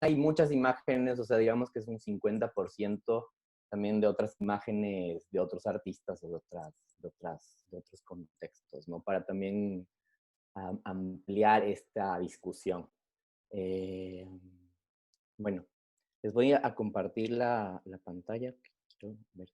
hay muchas imágenes, o sea, digamos que es un 50% también de otras imágenes de otros artistas o de otros contextos, ¿no? Para también ampliar esta discusión. Eh, bueno, les voy a compartir la pantalla. Quiero ver.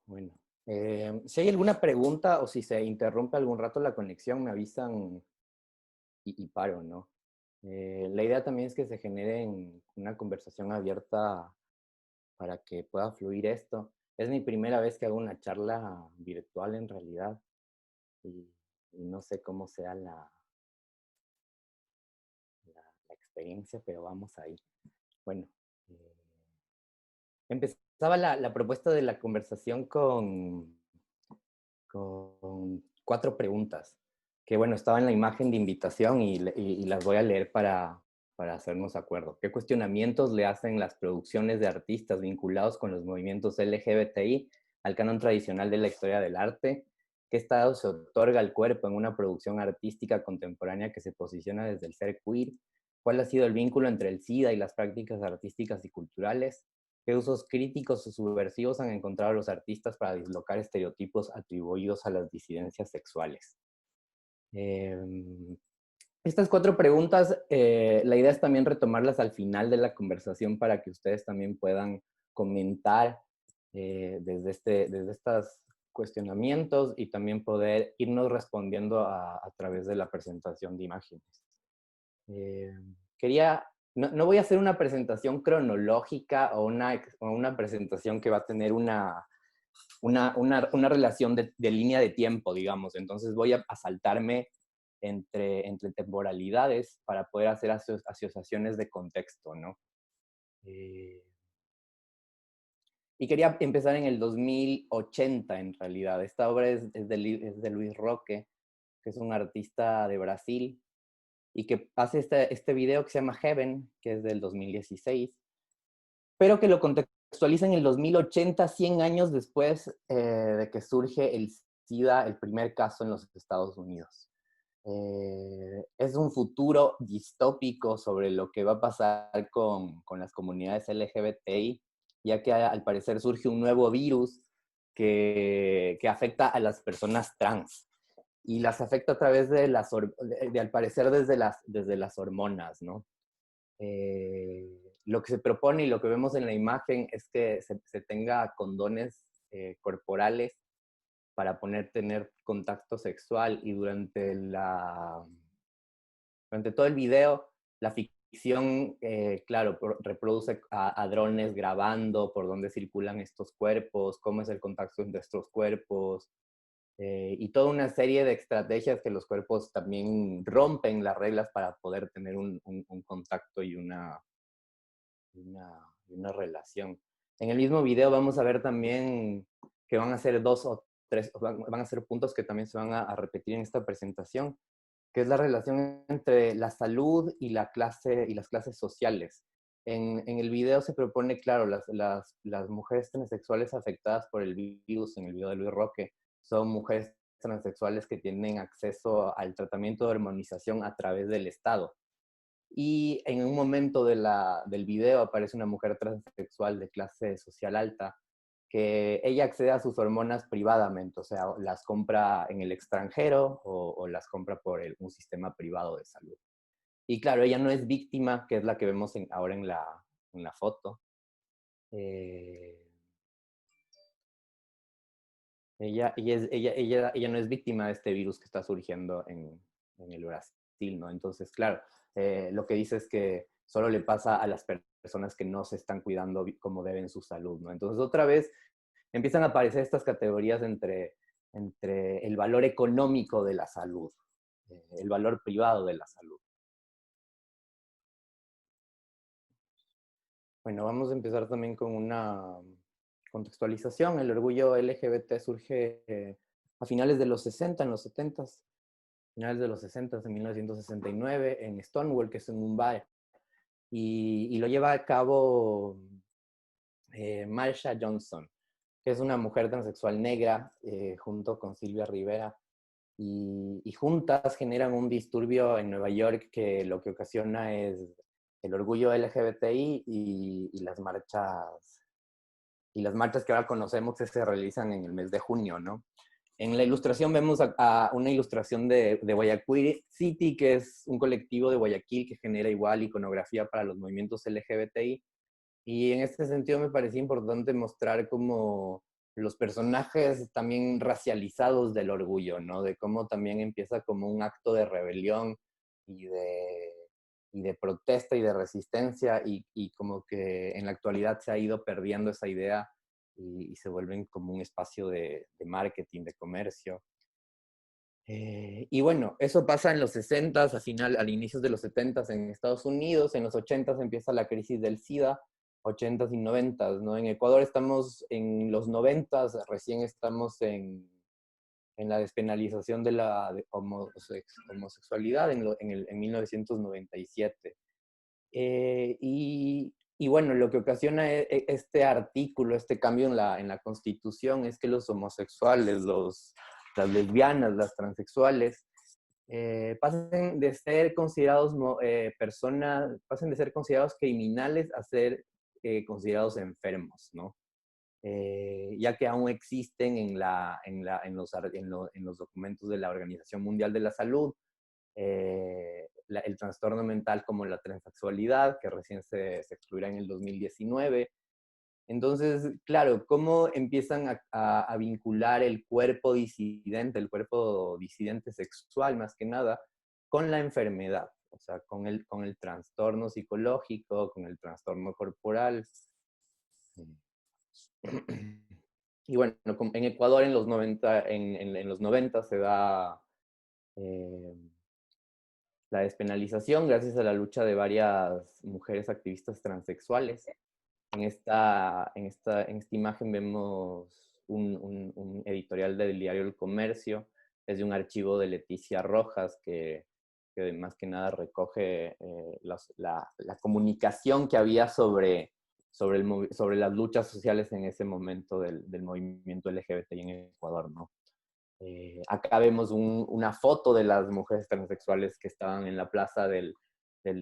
Bueno, si hay alguna pregunta o si se interrumpe algún rato la conexión, me avisan y paro, ¿no? La idea también es que se genere una conversación abierta para que pueda fluir esto. Es mi primera vez que hago una charla virtual en realidad y, y no sé cómo sea la experiencia, pero vamos ahí. Bueno, eh, empezaba la propuesta de la conversación con 4 preguntas, que bueno, estaba en la imagen de invitación y las voy a leer para hacernos acuerdo. ¿Qué cuestionamientos le hacen las producciones de artistas vinculados con los movimientos LGBTI al canon tradicional de la historia del arte? ¿Qué estado se otorga al cuerpo en una producción artística contemporánea que se posiciona desde el ser queer? ¿Cuál ha sido el vínculo entre el SIDA y las prácticas artísticas y culturales? ¿Qué usos críticos o subversivos han encontrado los artistas para dislocar estereotipos atribuidos a las disidencias sexuales? Eh, Estas 4 preguntas, la idea es también retomarlas al final de la conversación para que ustedes también puedan comentar desde estos cuestionamientos y también poder irnos respondiendo a través de la presentación de imágenes. Eh, Quería, no voy a hacer una presentación cronológica o una presentación que va a tener una relación de línea de tiempo, digamos. Entonces voy a saltarme entre temporalidades para poder hacer asociaciones de contexto, ¿no? Eh, y quería empezar en el 2080, en realidad. Esta obra es de Luis Roque, que es un artista de Brasil, y que hace este video que se llama Heaven, que es del 2016, pero que lo contextualiza en el 2080, 100 años después de que surge el SIDA, el primer caso en los Estados Unidos. Es un futuro distópico sobre lo que va a pasar con las comunidades LGBTI, ya que al parecer surge un nuevo virus que afecta a las personas trans y las afecta a través al parecer desde las hormonas, ¿no? Lo que se propone y lo que vemos en la imagen es que se tenga condones corporales para tener contacto sexual y durante todo el video la ficción, claro, reproduce a drones grabando por dónde circulan estos cuerpos, cómo es el contacto entre estos cuerpos, y toda una serie de estrategias que los cuerpos también rompen las reglas para poder tener un contacto y una relación. En el mismo video vamos a ver también que van a ser 2 o 3, van a ser puntos que también se van a repetir en esta presentación, que es la relación entre la salud y la clase y las clases sociales. En el video se propone, claro, las mujeres transexuales afectadas por el virus, en el video de Luis Roque, son mujeres transexuales que tienen acceso al tratamiento de hormonización a través del Estado. Y en un momento del video aparece una mujer transexual de clase social alta que ella accede a sus hormonas privadamente, o sea, las compra en el extranjero o las compra por un sistema privado de salud. Y claro, ella no es víctima, que es la que vemos ahora en la foto. Eh, ella no es víctima de este virus que está surgiendo en el Brasil. ¿no? Entonces, claro, lo que dice es que solo le pasa a las personas que no se están cuidando como deben su salud, ¿no? Entonces, otra vez empiezan a aparecer estas categorías entre el valor económico de la salud, el valor privado de la salud. Bueno, vamos a empezar también con una contextualización. El orgullo LGBT surge a finales de los 60, en los 70, finales de los 60, en 1969, en Stonewall, que es en Mumbai. Y lo lleva a cabo Marsha Johnson, que es una mujer transexual negra, junto con Silvia Rivera. Y juntas generan un disturbio en Nueva York que lo que ocasiona es el orgullo LGBTI y las marchas que ahora conocemos que se realizan en el mes de junio, ¿no? En la ilustración vemos a una ilustración de Guayaquil City, que es un colectivo de Guayaquil que genera igual iconografía para los movimientos LGBTI. Y en este sentido me parecía importante mostrar como los personajes también racializados del orgullo, ¿no? De cómo también empieza como un acto de rebelión y de protesta y de resistencia y como que en la actualidad se ha ido perdiendo esa idea y se vuelven como un espacio de marketing, de comercio. Y bueno, eso pasa en los 60s, al inicio de los 70s en Estados Unidos, en los 80s empieza la crisis del SIDA, 80s y 90s, ¿no? En Ecuador estamos en los 90s, recién estamos en la despenalización de la homosexualidad en 1997. Y bueno, lo que ocasiona este artículo, este cambio en la Constitución, es que los homosexuales, las lesbianas, las transexuales, pasen de ser considerados pasen de ser considerados criminales a ser considerados enfermos, ¿no? Ya que aún existen en los documentos de la Organización Mundial de la Salud el trastorno mental como la transexualidad, que recién se excluirá en el 2019. Entonces, claro, ¿cómo empiezan a vincular el cuerpo disidente sexual más que nada, con la enfermedad? O sea, con el trastorno psicológico, con el trastorno corporal. Y bueno, en Ecuador en los 90, en los 90 se da eh, la despenalización gracias a la lucha de varias mujeres activistas transexuales. En esta imagen vemos un editorial del diario El Comercio, es de un archivo de Leticia Rojas que más que nada recoge la comunicación que había sobre las luchas sociales en ese momento del movimiento LGBTI en Ecuador, ¿no? Acá vemos una foto de las mujeres transexuales que estaban en la plaza del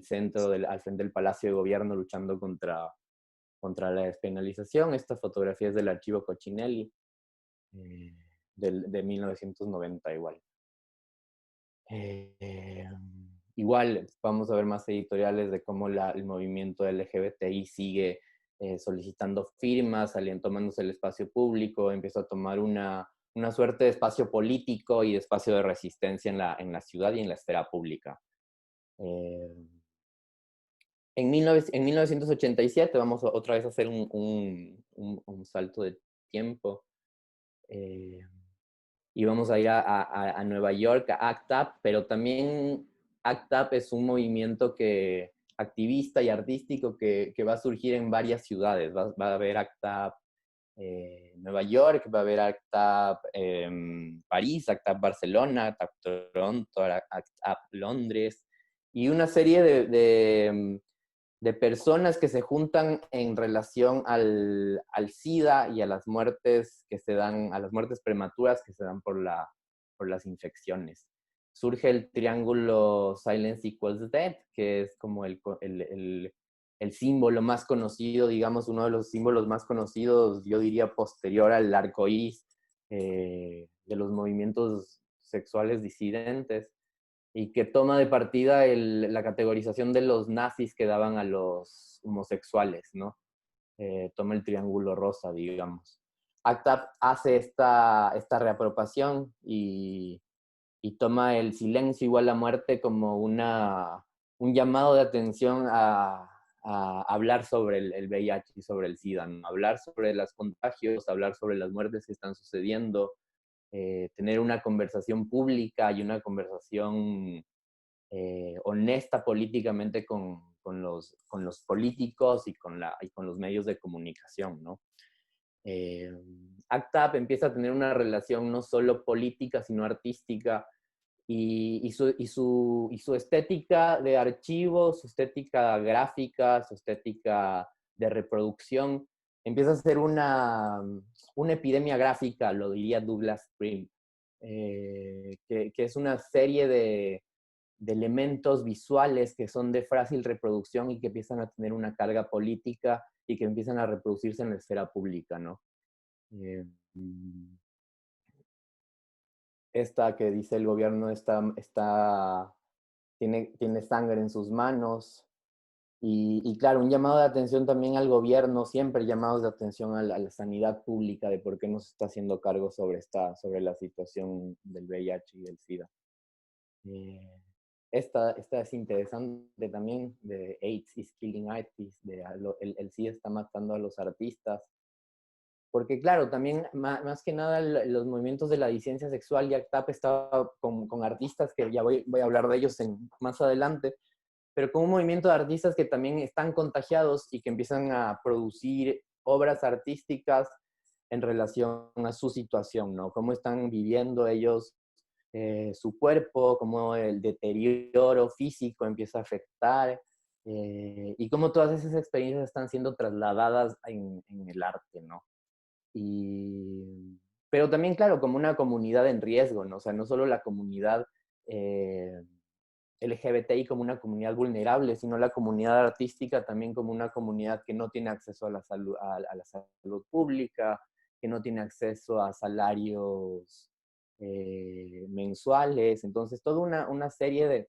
centro, al frente del Palacio de Gobierno, luchando contra la despenalización. Esta fotografía es del archivo Cochinelli, de 1990 igual. Igual vamos a ver más editoriales de cómo el movimiento LGBTI sigue solicitando firmas, tomándose el espacio público, empezó a tomar una suerte de espacio político y de espacio de resistencia en la ciudad y en la esfera pública. En 1987, vamos otra vez a hacer un salto de tiempo, y vamos a ir a Nueva York, a ACT UP, pero también ACT UP es un movimiento activista y artístico que va a surgir en varias ciudades. Va a haber ACT UP Nueva York, va a haber ACT UP París, ACT UP Barcelona, ACT UP Toronto, ACT UP Londres, y una serie de personas que se juntan en relación al SIDA y a las muertes a las muertes prematuras que se dan por las infecciones. Surge el triángulo Silence Equals Death, que es como el símbolo más conocido, digamos, uno de los símbolos más conocidos, yo diría, posterior al arco iris de los movimientos sexuales disidentes, y que toma de partida la categorización de los nazis que daban a los homosexuales, ¿no? Toma el triángulo rosa, digamos. ACT UP hace esta reapropiación y y toma el silencio igual a muerte como un llamado de atención a hablar sobre el VIH y sobre el SIDA, ¿no? Hablar sobre los contagios, hablar sobre las muertes que están sucediendo, tener una conversación pública y una conversación honesta políticamente con los políticos y con los medios de comunicación, ¿no? Eh, ACT UP empieza a tener una relación no solo política, sino artística, y su estética de archivo, su estética gráfica, su estética de reproducción, empieza a ser una epidemia gráfica, lo diría Douglas Prim, que es una serie de elementos visuales que son de fácil reproducción y que empiezan a tener una carga política y que empiezan a reproducirse en la esfera pública, ¿no? Eh, Esta que dice el gobierno tiene sangre en sus manos. Y claro, un llamado de atención también al gobierno, siempre llamados de atención a la sanidad pública, de por qué no se está haciendo cargo sobre la situación del VIH y del SIDA. Eh, esta es interesante también, de AIDS is killing artists, el SIDA está matando a los artistas. Porque claro, también más que nada los movimientos de la disidencia sexual y ACT UP estaba con artistas, que ya voy a hablar de ellos más adelante, pero con un movimiento de artistas que también están contagiados y que empiezan a producir obras artísticas en relación a su situación, ¿no? Cómo están viviendo ellos su cuerpo, cómo el deterioro físico empieza a afectar, y cómo todas esas experiencias están siendo trasladadas en el arte, ¿no? Pero también, claro, como una comunidad en riesgo, ¿no? O sea, no solo la comunidad LGBTI como una comunidad vulnerable, sino la comunidad artística también como una comunidad que no tiene acceso a la salud, a la salud pública, que no tiene acceso a salarios mensuales. Entonces, toda una serie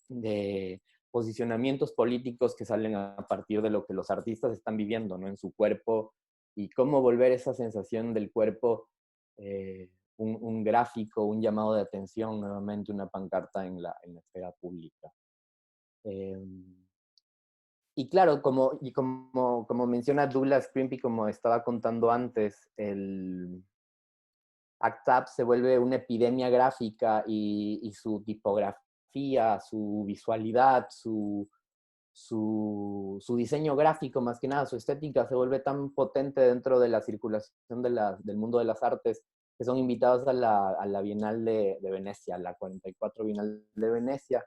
de posicionamientos políticos que salen a partir de lo que los artistas están viviendo, ¿no? En su cuerpo, y cómo volver esa sensación del cuerpo un gráfico, un llamado de atención, nuevamente una pancarta en la esfera pública. Eh, y claro, como menciona Douglas Crimp, como estaba contando antes, el ACT UP se vuelve una epidemia gráfica, y su tipografía, su visualidad, su diseño gráfico, más que nada, su estética, se vuelve tan potente dentro de la circulación del mundo de las artes, que son invitados a la Bienal de Venecia, la 44 Bienal de Venecia.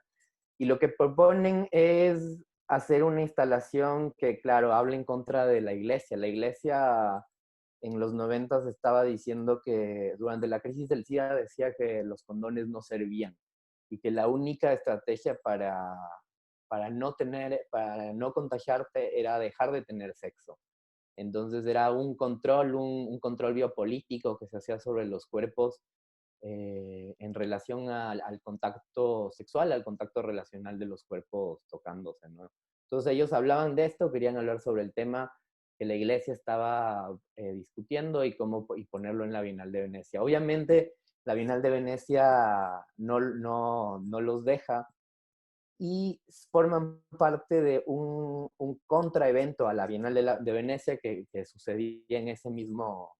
Y lo que proponen es hacer una instalación que, claro, hable en contra de la iglesia. La iglesia en los 90 estaba diciendo que durante la crisis del SIDA decía que los condones no servían y que la única estrategia para no contagiarte era dejar de tener sexo. Entonces era un control biopolítico que se hacía sobre los cuerpos en relación al contacto sexual, al contacto relacional de los cuerpos tocándose, ¿no? Entonces ellos hablaban de esto, querían hablar sobre el tema que la iglesia estaba discutiendo y ponerlo en la Bienal de Venecia. Obviamente la Bienal de Venecia no los deja, y forman parte de un contraevento a la Bienal de Venecia que sucedía en ese mismo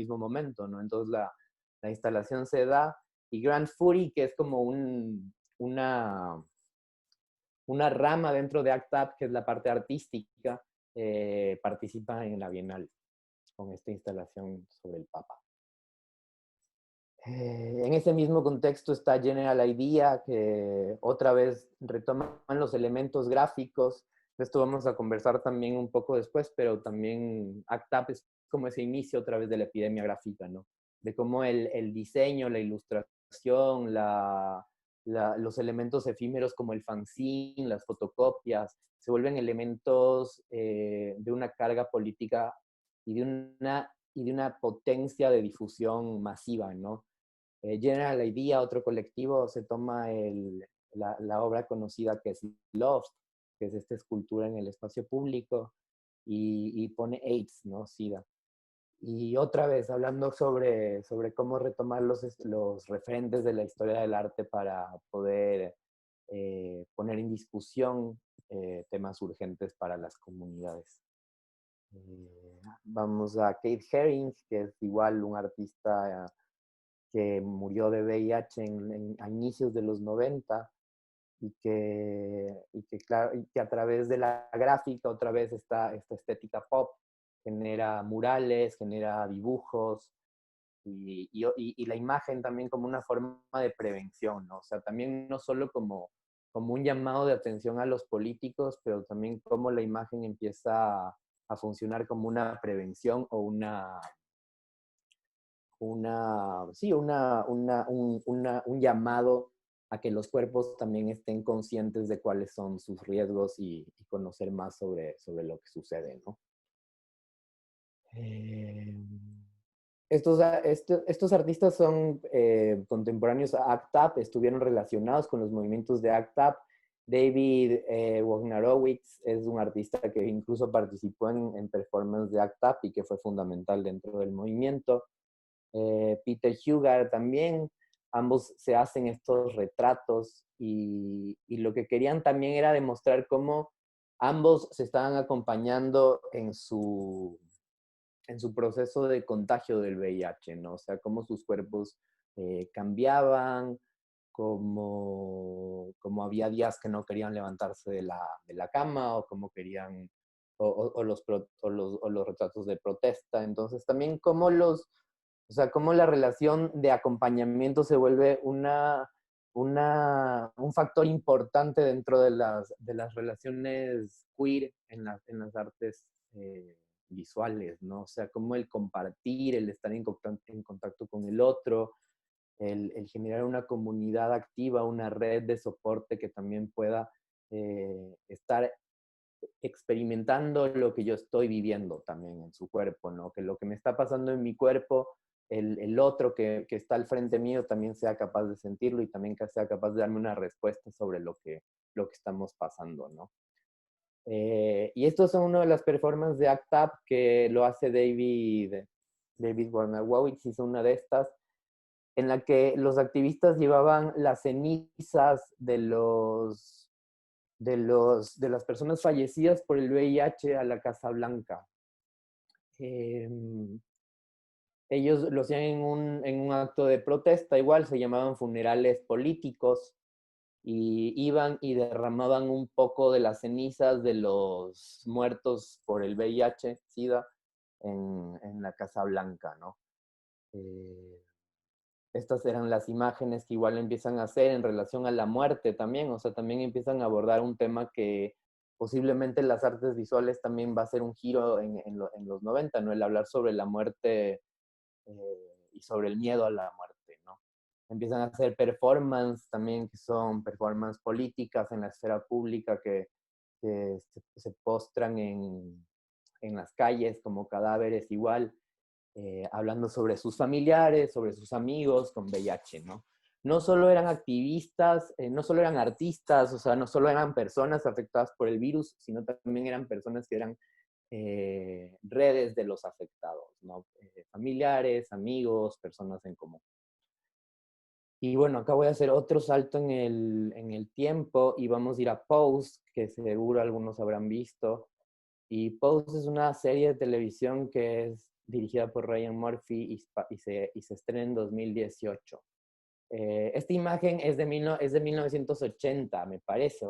momento, ¿no? Entonces la instalación se da, y Grand Fury, que es como una rama dentro de ACT UP, que es la parte artística, participa en la Bienal con esta instalación sobre el Papa. En ese mismo contexto está General Idea, que otra vez retoman los elementos gráficos. De esto vamos a conversar también un poco después, pero también ACT UP es como ese inicio otra vez de la epidemia gráfica, ¿no? De cómo el diseño, la ilustración, los elementos efímeros como el fanzine, las fotocopias, se vuelven elementos de una carga política y de una potencia de difusión masiva, ¿no? General Idea, otro colectivo, se toma la obra conocida que es Lost, que es esta escultura en el espacio público, y pone AIDS, ¿no? SIDA. Y otra vez, hablando sobre cómo retomar los referentes de la historia del arte para poder poner en discusión temas urgentes para las comunidades. Vamos a Kate Herring, que es igual un artista que murió de VIH a inicios de los 90 claro, y que a través de la gráfica, otra vez esta estética pop, genera murales, genera dibujos y la imagen también como una forma de prevención, ¿no? O sea, también no solo como un llamado de atención a los políticos, pero también cómo la imagen empieza a funcionar como una prevención o un llamado a que los cuerpos también estén conscientes de cuáles son sus riesgos y conocer más sobre lo que sucede, ¿no? Estos artistas son contemporáneos a ACT UP, estuvieron relacionados con los movimientos de ACT UP. David Wojnarowicz es un artista que incluso participó en performance de ACT UP y que fue fundamental dentro del movimiento. Peter Hugar también, ambos se hacen estos retratos y lo que querían también era demostrar cómo ambos se estaban acompañando en su proceso de contagio del VIH, ¿no? O sea, cómo sus cuerpos cambiaban, cómo había días que no querían levantarse de la cama o cómo querían, o los retratos de protesta. Entonces, también cómo la relación de acompañamiento se vuelve un factor importante dentro de las relaciones queer en las artes visuales, ¿no? O sea, como el compartir, el estar en contacto con el otro, el generar una comunidad activa, una red de soporte que también pueda estar experimentando lo que yo estoy viviendo también en su cuerpo, ¿no? Que lo que me está pasando en mi cuerpo, el otro que está al frente mío también sea capaz de sentirlo y también que sea capaz de darme una respuesta sobre lo que estamos pasando, ¿no? Y estos son una de las performances de ACT UP que lo hace David Wojnarowicz, hizo una de estas, en la que los activistas llevaban las cenizas de las personas fallecidas por el VIH a la Casa Blanca. Ellos lo hacían en un acto de protesta, igual se llamaban funerales políticos, y iban y derramaban un poco de las cenizas de los muertos por el VIH, SIDA, en la Casa Blanca, ¿no? Estas eran las imágenes que igual empiezan a hacer en relación a la muerte también, o sea, también empiezan a abordar un tema que posiblemente las artes visuales también va a ser un giro en los 90, ¿no? El hablar sobre la muerte y sobre el miedo a la muerte, ¿no? Empiezan a hacer performance también, que son performance políticas en la esfera pública que se postran en las calles como cadáveres igual, hablando sobre sus familiares, sobre sus amigos con VIH, ¿no? No solo eran activistas, no solo eran artistas, o sea, no solo eran personas afectadas por el virus, sino también eran personas que eran redes de los afectados, ¿no? Familiares, amigos, personas en común. Y bueno, acá voy a hacer otro salto en el tiempo y vamos a ir a Pose, que seguro algunos habrán visto. Y Pose es una serie de televisión que es dirigida por Ryan Murphy y se estrena en 2018. Esta imagen es de 1980, me parece,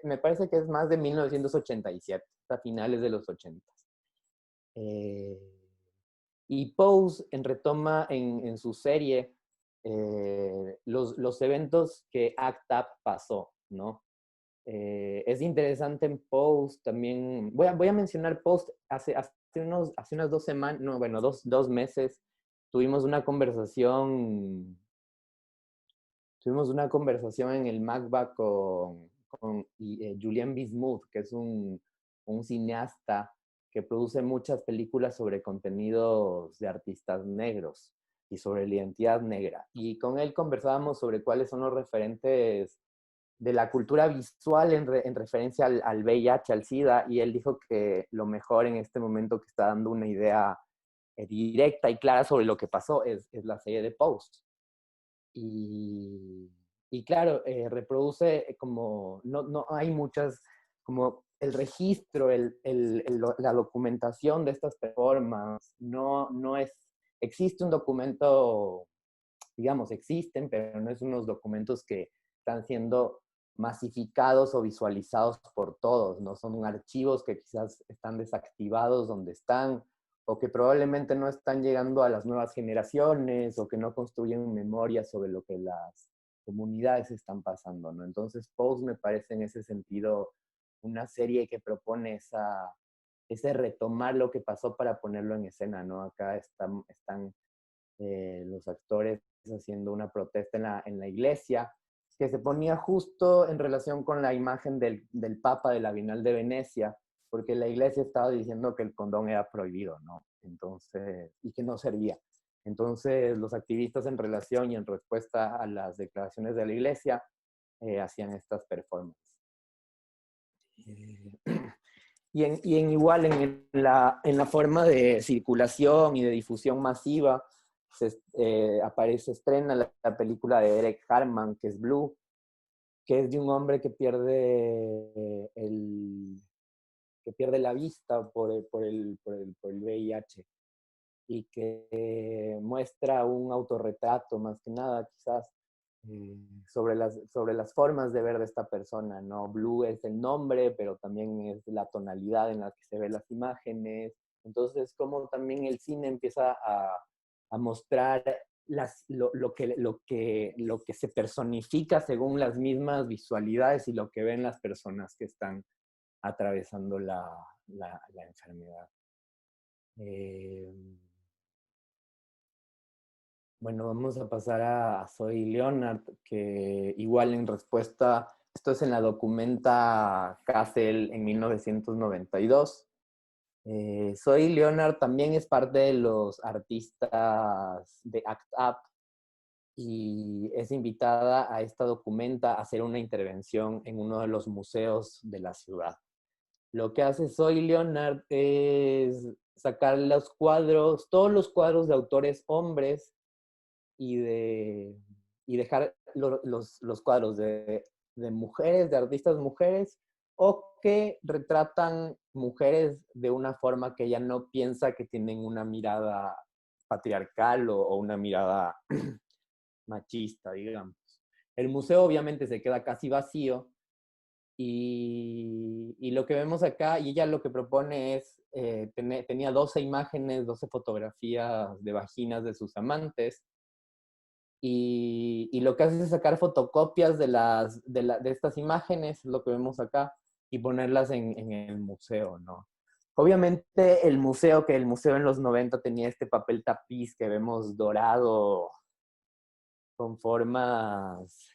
me parece que es más de 1987, a finales de los 80. Y Pose retoma en su serie los eventos que ACT UP pasó, ¿no? Es interesante en Pose también, voy a mencionar Pose, hace unas 2 semanas, no, bueno, dos meses, tuvimos una conversación en el MACBA con Julien Bismuth, que es un cineasta que produce muchas películas sobre contenidos de artistas negros y sobre la identidad negra. Y con él conversábamos sobre cuáles son los referentes de la cultura visual en referencia al VIH, al SIDA, y él dijo que lo mejor en este momento que está dando una idea directa y clara sobre lo que pasó es la serie de Pose. Y claro, reproduce como, no hay muchas, como el registro, la documentación de estas performances, no es, existe un documento, digamos, existen, pero no es unos documentos que están siendo masificados o visualizados por todos, no son archivos que quizás están desactivados donde están, o que probablemente no están llegando a las nuevas generaciones, o que no construyen memoria sobre lo que las comunidades están pasando, ¿no? Entonces, Pose me parece en ese sentido una serie que propone ese retomar lo que pasó para ponerlo en escena, ¿no? Acá están los actores haciendo una protesta en la iglesia, que se ponía justo en relación con la imagen del Papa de la Bienal de Venecia, porque la iglesia estaba diciendo que el condón era prohibido, ¿no? Entonces, y que no servía. Entonces, los activistas en relación y en respuesta a las declaraciones de la iglesia hacían estas performances. Igual en la forma de circulación y de difusión masiva, estrena la película de Eric Harman, que es Blue, que es de un hombre que pierde la vista por el VIH y que muestra un autorretrato, más que nada, quizás, sobre las formas de ver de esta persona, ¿no? Blue es el nombre, pero también es la tonalidad en la que se ven las imágenes. Entonces, como también el cine empieza a mostrar lo que se personifica según las mismas visualidades y lo que ven las personas que están atravesando la enfermedad. Bueno, vamos a pasar a Zoe Leonard, que igual en respuesta, esto es en la documenta Castle en 1992. Zoe Leonard también es parte de los artistas de ACT UP y es invitada a esta documenta a hacer una intervención en uno de los museos de la ciudad. Lo que hace Zoe Leonard es sacar los cuadros, todos los cuadros de autores hombres y dejar los cuadros de mujeres, de artistas mujeres, o que retratan mujeres de una forma que ella no piensa que tienen una mirada patriarcal o una mirada machista, digamos. El museo obviamente se queda casi vacío y lo que vemos acá, y ella lo que propone es, tenía 12 imágenes, 12 fotografías de vaginas de sus amantes, y lo que hace es sacar fotocopias de estas imágenes, lo que vemos acá, y ponerlas en el museo, ¿no? Obviamente el museo en los 90 tenía este papel tapiz que vemos dorado, con formas,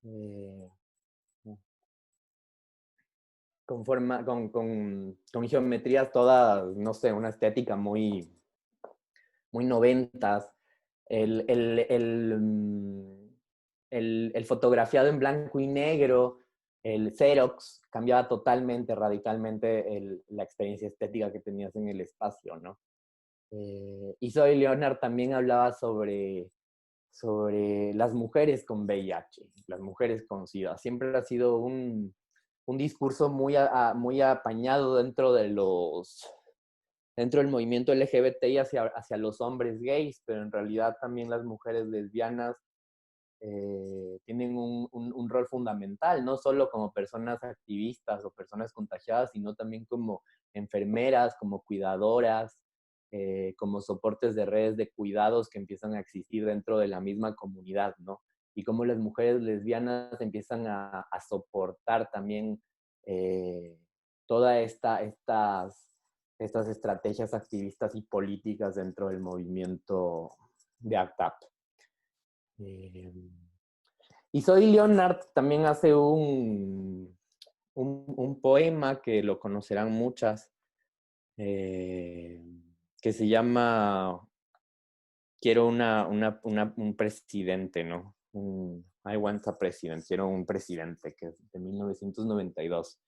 eh, con geometrías todas, no sé, una estética muy, muy noventas. El, el, el, el fotografiado en blanco y negro, el Xerox, cambiaba totalmente, radicalmente la experiencia estética que tenías en el espacio, ¿no? Y Zoe Leonard también hablaba sobre las mujeres con VIH, las mujeres con SIDA. Siempre ha sido un discurso muy apañado dentro del movimiento LGBTI hacia los hombres gays, pero en realidad también las mujeres lesbianas tienen un rol fundamental, no solo como personas activistas o personas contagiadas, sino también como enfermeras, como cuidadoras, como soportes de redes de cuidados que empiezan a existir dentro de la misma comunidad, ¿no? Y cómo las mujeres lesbianas empiezan a soportar también todas estas estrategias activistas y políticas dentro del movimiento de ACT UP. Y Zoe Leonard también hace un poema que lo conocerán muchas, que se llama Quiero un presidente, ¿no? I want a president, quiero un presidente, que es de 1992.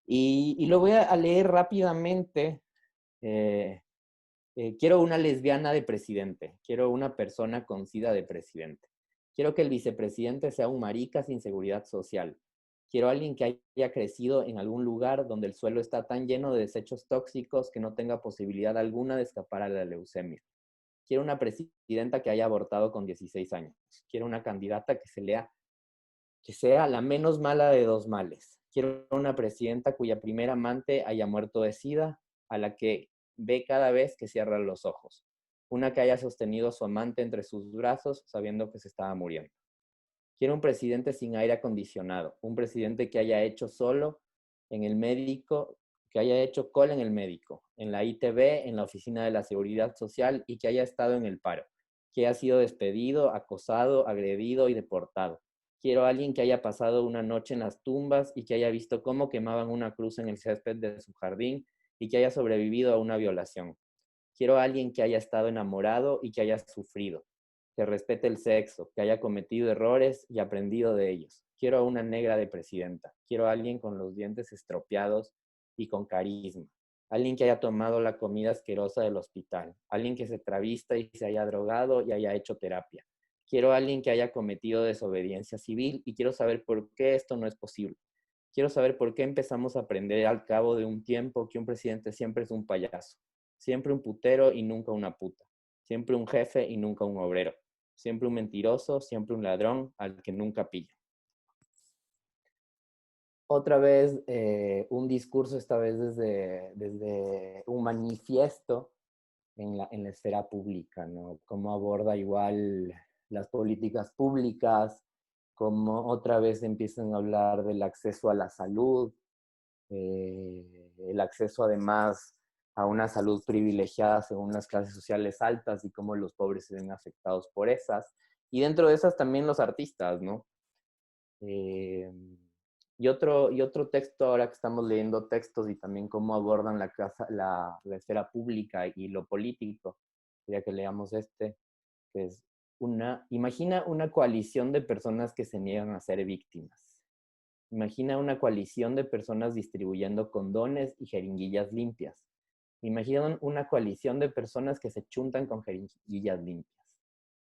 Y lo voy a leer rápidamente, quiero una lesbiana de presidente, quiero una persona con SIDA de presidente, quiero que el vicepresidente sea un marica sin seguridad social, quiero alguien que haya crecido en algún lugar donde el suelo está tan lleno de desechos tóxicos que no tenga posibilidad alguna de escapar a la leucemia. Quiero una presidenta que haya abortado con 16 años. Quiero una candidata que sea la menos mala de dos males. Quiero una presidenta cuya primer amante haya muerto de SIDA, a la que ve cada vez que cierra los ojos. Una que haya sostenido a su amante entre sus brazos sabiendo que se estaba muriendo. Quiero un presidente sin aire acondicionado, un presidente que haya hecho solo en el médico, que haya hecho cola en el médico, en la ITV, en la Oficina de la Seguridad Social y que haya estado en el paro, que haya sido despedido, acosado, agredido y deportado. Quiero a alguien que haya pasado una noche en las tumbas y que haya visto cómo quemaban una cruz en el césped de su jardín y que haya sobrevivido a una violación. Quiero a alguien que haya estado enamorado y que haya sufrido, que respete el sexo, que haya cometido errores y aprendido de ellos. Quiero a una negra de presidenta. Quiero a alguien con los dientes estropeados y con carisma. Alguien que haya tomado la comida asquerosa del hospital. Alguien que se travista y se haya drogado y haya hecho terapia. Quiero a alguien que haya cometido desobediencia civil y quiero saber por qué esto no es posible. Quiero saber por qué empezamos a aprender al cabo de un tiempo que un presidente siempre es un payaso, siempre un putero y nunca una puta, siempre un jefe y nunca un obrero, siempre un mentiroso, siempre un ladrón al que nunca pilla. Otra vez, un discurso, esta vez desde un manifiesto en la esfera pública, ¿no? Cómo aborda igual las políticas públicas, cómo otra vez empiezan a hablar del acceso a la salud, el acceso además a una salud privilegiada según las clases sociales altas y cómo los pobres se ven afectados por esas. Y dentro de esas también los artistas, ¿no? Y otro texto, ahora que estamos leyendo textos y también cómo abordan la esfera pública y lo político, ya que leamos este, que es imagina una coalición de personas que se niegan a ser víctimas. Imagina una coalición de personas distribuyendo condones y jeringuillas limpias. Imagina una coalición de personas que se chuntan con jeringuillas limpias.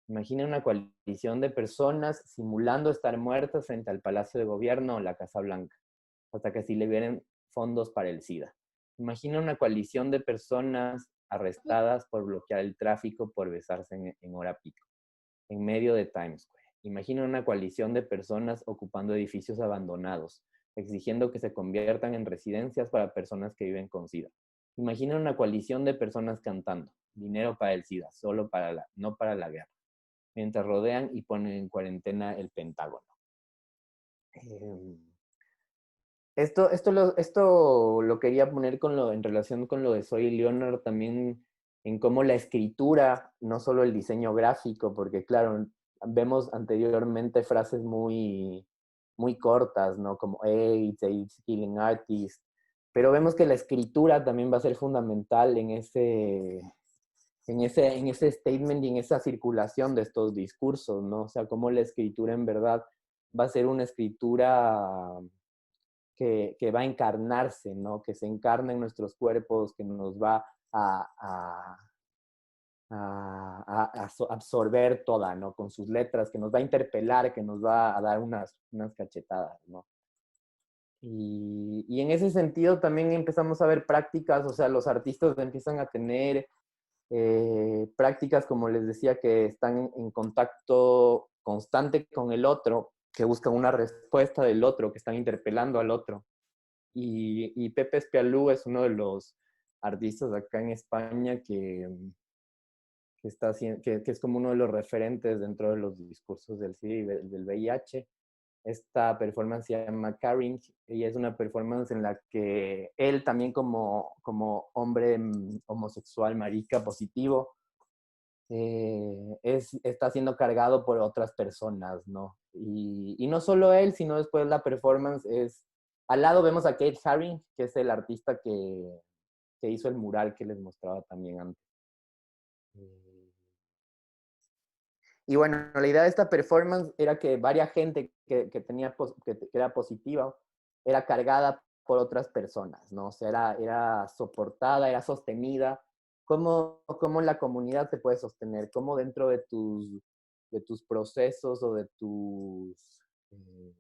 Imagina una coalición de personas simulando estar muertas frente al Palacio de Gobierno o la Casa Blanca, hasta que así le vienen fondos para el SIDA. Imagina una coalición de personas arrestadas por bloquear el tráfico por besarse en hora pico, en medio de Times Square. Imagina una coalición de personas ocupando edificios abandonados, exigiendo que se conviertan en residencias para personas que viven con SIDA. Imagina una coalición de personas cantando, dinero para el SIDA, no para la guerra, mientras rodean y ponen en cuarentena el Pentágono. Esto lo quería poner en relación con lo de Zoe Leonard también, en cómo la escritura, no solo el diseño gráfico, porque claro, vemos anteriormente frases muy cortas, ¿no? Como AIDS killing artists, pero vemos que la escritura también va a ser fundamental en ese statement y en esa circulación de estos discursos, ¿no? O sea, cómo la escritura en verdad va a ser una escritura que va a encarnarse, ¿no? Que se encarna en nuestros cuerpos, que nos va a absorber toda, ¿no? Con sus letras, que nos va a interpelar, que nos va a dar unas cachetadas, ¿no? Y en ese sentido también empezamos a ver prácticas, o sea, los artistas empiezan a tener prácticas, como les decía, que están en contacto constante con el otro, que buscan una respuesta del otro, que están interpelando al otro. Y Pepe Espialú es uno de los artistas acá en España que es como uno de los referentes dentro de los discursos del SIDA y del VIH. Esta performance se llama Caring y es una performance en la que él también como hombre homosexual, marica, positivo, está siendo cargado por otras personas, ¿no? Y no solo él, sino después la performance al lado vemos a Kate Haring, que es el artista que hizo el mural que les mostraba también antes. Y bueno, la idea de esta performance era que varias gente que era positiva era cargada por otras personas, ¿no? O sea, era soportada, era sostenida cómo la comunidad te puede sostener, cómo dentro de tus procesos eh,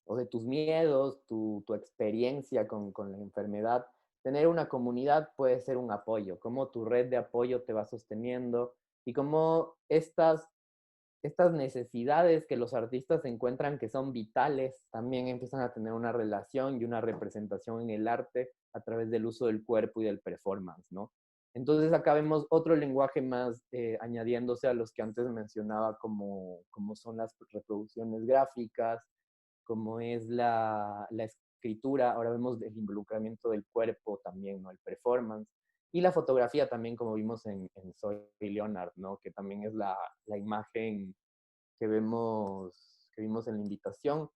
o de tus miedos, tu experiencia con la enfermedad, tener una comunidad puede ser un apoyo, cómo tu red de apoyo te va sosteniendo y cómo estas necesidades que los artistas encuentran que son vitales también empiezan a tener una relación y una representación en el arte a través del uso del cuerpo y del performance, ¿no? Entonces acá vemos otro lenguaje más añadiéndose a los que antes mencionaba como son las reproducciones gráficas, como es la escritura, ahora vemos el involucramiento del cuerpo también, ¿no? El performance. Y la fotografía también, como vimos en Soy Leonard, ¿no? Que también es la imagen que vimos en la invitación.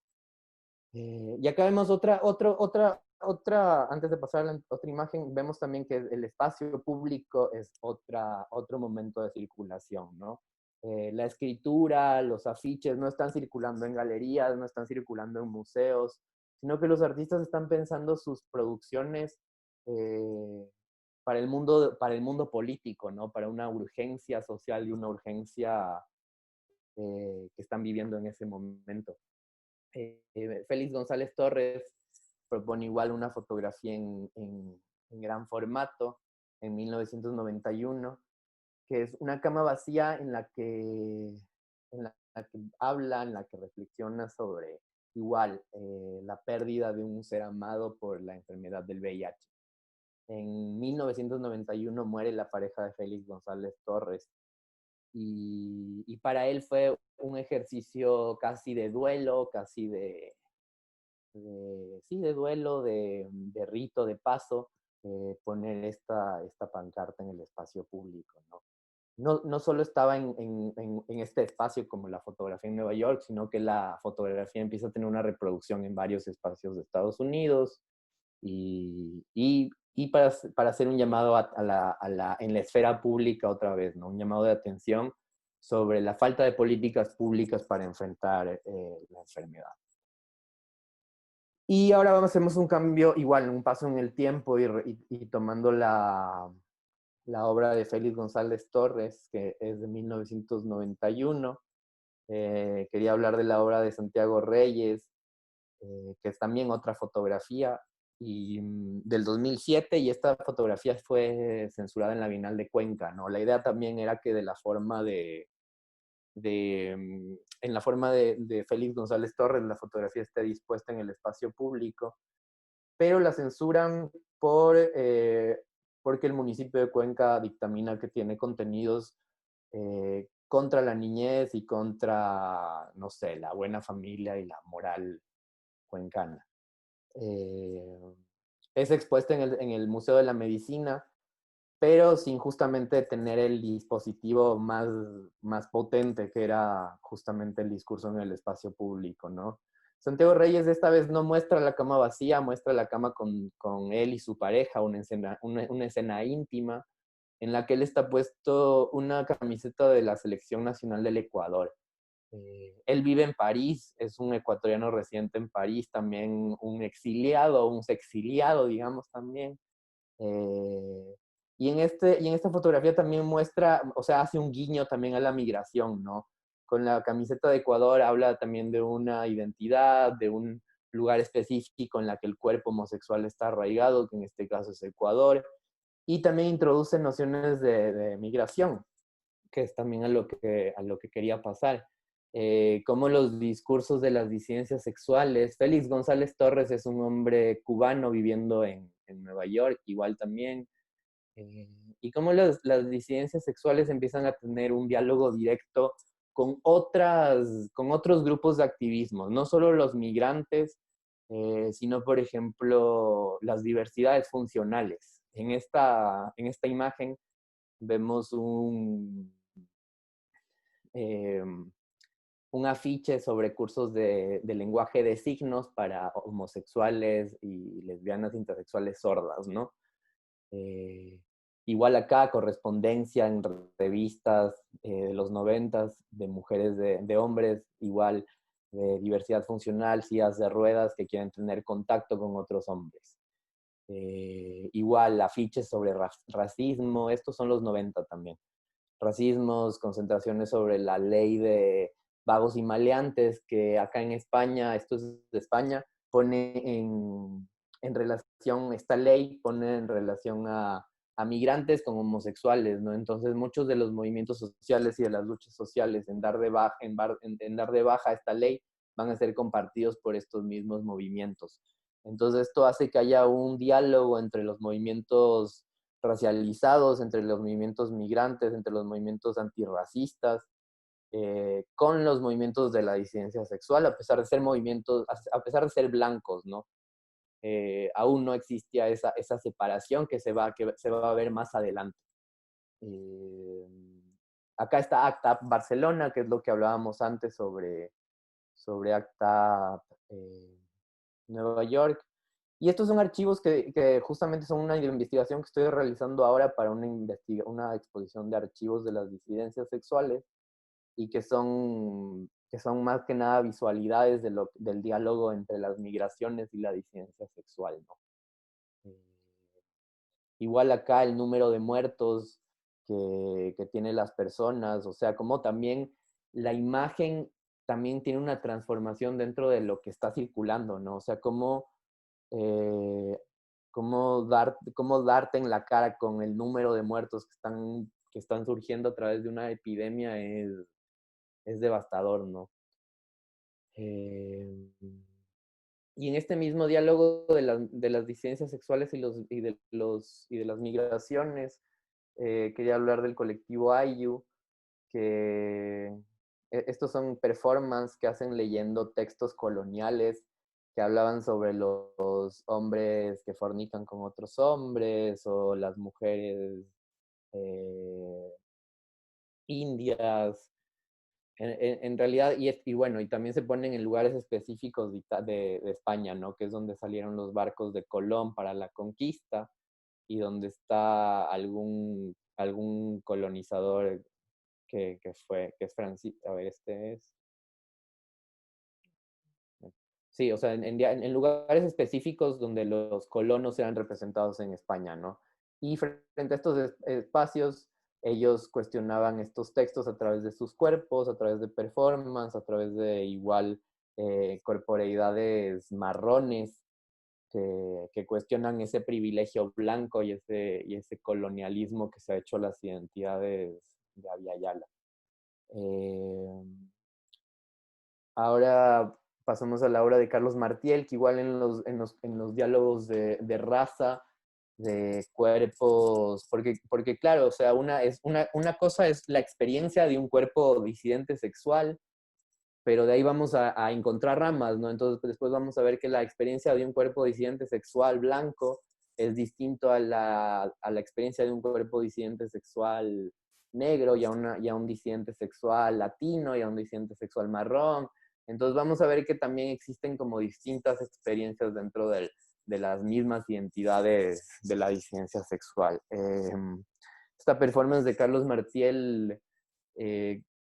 Y acá vemos antes de pasar a la otra imagen, vemos también que el espacio público es otro momento de circulación, ¿no? La escritura, los afiches no están circulando en galerías, no están circulando en museos, sino que los artistas están pensando sus producciones eh, para el mundo político, ¿no? Para una urgencia social y una urgencia que están viviendo en ese momento. Félix González Torres propone igual una fotografía en gran formato en 1991, que es una cama vacía en la que habla, en la que reflexiona sobre igual la pérdida de un ser amado por la enfermedad del VIH. En 1991 muere la pareja de Félix González Torres y para él fue un ejercicio casi de duelo, casi sí, de duelo, de rito, de paso, poner esta pancarta en el espacio público, ¿no? No solo estaba en este espacio como la fotografía en Nueva York, sino que la fotografía empieza a tener una reproducción en varios espacios de Estados Unidos y para hacer un llamado en la esfera pública otra vez, ¿no? Un llamado de atención sobre la falta de políticas públicas para enfrentar la enfermedad. Y ahora hacemos un cambio, igual, un paso en el tiempo y tomando la obra de Félix González Torres, que es de 1991. Quería hablar de la obra de Santiago Reyes, que es también otra fotografía, y del 2007, y esta fotografía fue censurada en la Bienal de Cuenca, ¿no? La idea también era que en la forma de Félix González Torres, la fotografía esté dispuesta en el espacio público, pero la censuran porque el municipio de Cuenca dictamina que tiene contenidos contra la niñez y contra, no sé, la buena familia y la moral cuencana. Es expuesta en el Museo de la Medicina, pero sin justamente tener el dispositivo más potente, que era justamente el discurso en el espacio público, ¿no? Santiago Reyes esta vez no muestra la cama vacía, muestra la cama con él y su pareja, una escena íntima, en la que él está puesto una camiseta de la Selección Nacional del Ecuador. Él vive en París, es un ecuatoriano residente en París, también un exiliado, un sexiliado, digamos también. Eh, y en esta fotografía también muestra, o sea, hace un guiño también a la migración, ¿no? Con la camiseta de Ecuador habla también de una identidad, de un lugar específico en la que el cuerpo homosexual está arraigado, que en este caso es Ecuador, y también introduce nociones de migración, que es también a lo que quería pasar. Como los discursos de las disidencias sexuales. Félix González Torres es un hombre cubano viviendo en Nueva York, igual también. Y cómo las disidencias sexuales empiezan a tener un diálogo directo con otros grupos de activismo, no solo los migrantes, sino, por ejemplo, las diversidades funcionales. En esta imagen vemos eh, un afiche sobre cursos de lenguaje de signos para homosexuales y lesbianas intersexuales sordas, ¿no? Eh, Igual acá, correspondencia en revistas de los 90 de mujeres, de hombres, igual de diversidad funcional, sillas de ruedas que quieren tener contacto con otros hombres. Igual, afiches sobre racismo, estos son los 90 también. Racismos, concentraciones sobre la ley de vagos y maleantes, que acá en España, esto es de España, pone en relación, esta ley pone en relación a migrantes con homosexuales, ¿no? Entonces muchos de los movimientos sociales y de las luchas sociales en dar de baja, en dar de baja esta ley van a ser compartidos por estos mismos movimientos. Entonces esto hace que haya un diálogo entre los movimientos racializados, entre los movimientos migrantes, entre los movimientos antirracistas, con los movimientos de la disidencia sexual, a pesar de ser movimientos, a pesar de ser blancos, ¿no? Aún no existía esa separación que se va a ver más adelante. Eh, Acá está ACT UP Barcelona, que es lo que hablábamos antes sobre ACT UP Nueva York. Y estos son archivos que justamente son una investigación que estoy realizando ahora para una exposición de archivos de las disidencias sexuales y que son más que nada visualidades del diálogo entre las migraciones y la disidencia sexual, ¿no? Igual acá el número de muertos que tienen las personas, o sea, como también la imagen también tiene una transformación dentro de lo que está circulando, ¿no? O sea, eh, cómo darte en la cara con el número de muertos que están surgiendo a través de una epidemia es devastador, ¿no? Eh, y en este mismo diálogo de las disidencias sexuales y de las migraciones, quería hablar del colectivo IU, que estos son performances que hacen leyendo textos coloniales que hablaban sobre los hombres que fornican con otros hombres o las mujeres eh, indias. En realidad, y bueno, y también se ponen en lugares específicos de España, ¿no? Que es donde salieron los barcos de Colón para la conquista y donde está algún colonizador que es Francisco, a ver, este es... Sí, o sea, en lugares específicos donde los colonos eran representados en España, ¿no? Y frente a estos espacios, ellos cuestionaban estos textos a través de sus cuerpos, a través de performance, a través de igual corporeidades marrones que cuestionan ese privilegio blanco y ese colonialismo que se ha hecho las identidades de Abya Yala. Ahora pasamos a la obra de Carlos Martiel, que igual en los diálogos de raza, de cuerpos, porque claro, o sea, una cosa es la experiencia de un cuerpo disidente sexual, pero de ahí vamos a encontrar ramas, ¿no? Entonces después vamos a ver que la experiencia de un cuerpo disidente sexual blanco es distinto a la experiencia de un cuerpo disidente sexual negro y a un disidente sexual latino y a un disidente sexual marrón. Entonces vamos a ver que también existen como distintas experiencias dentro de las mismas identidades de la disidencia sexual. Esta performance de Carlos Martiel,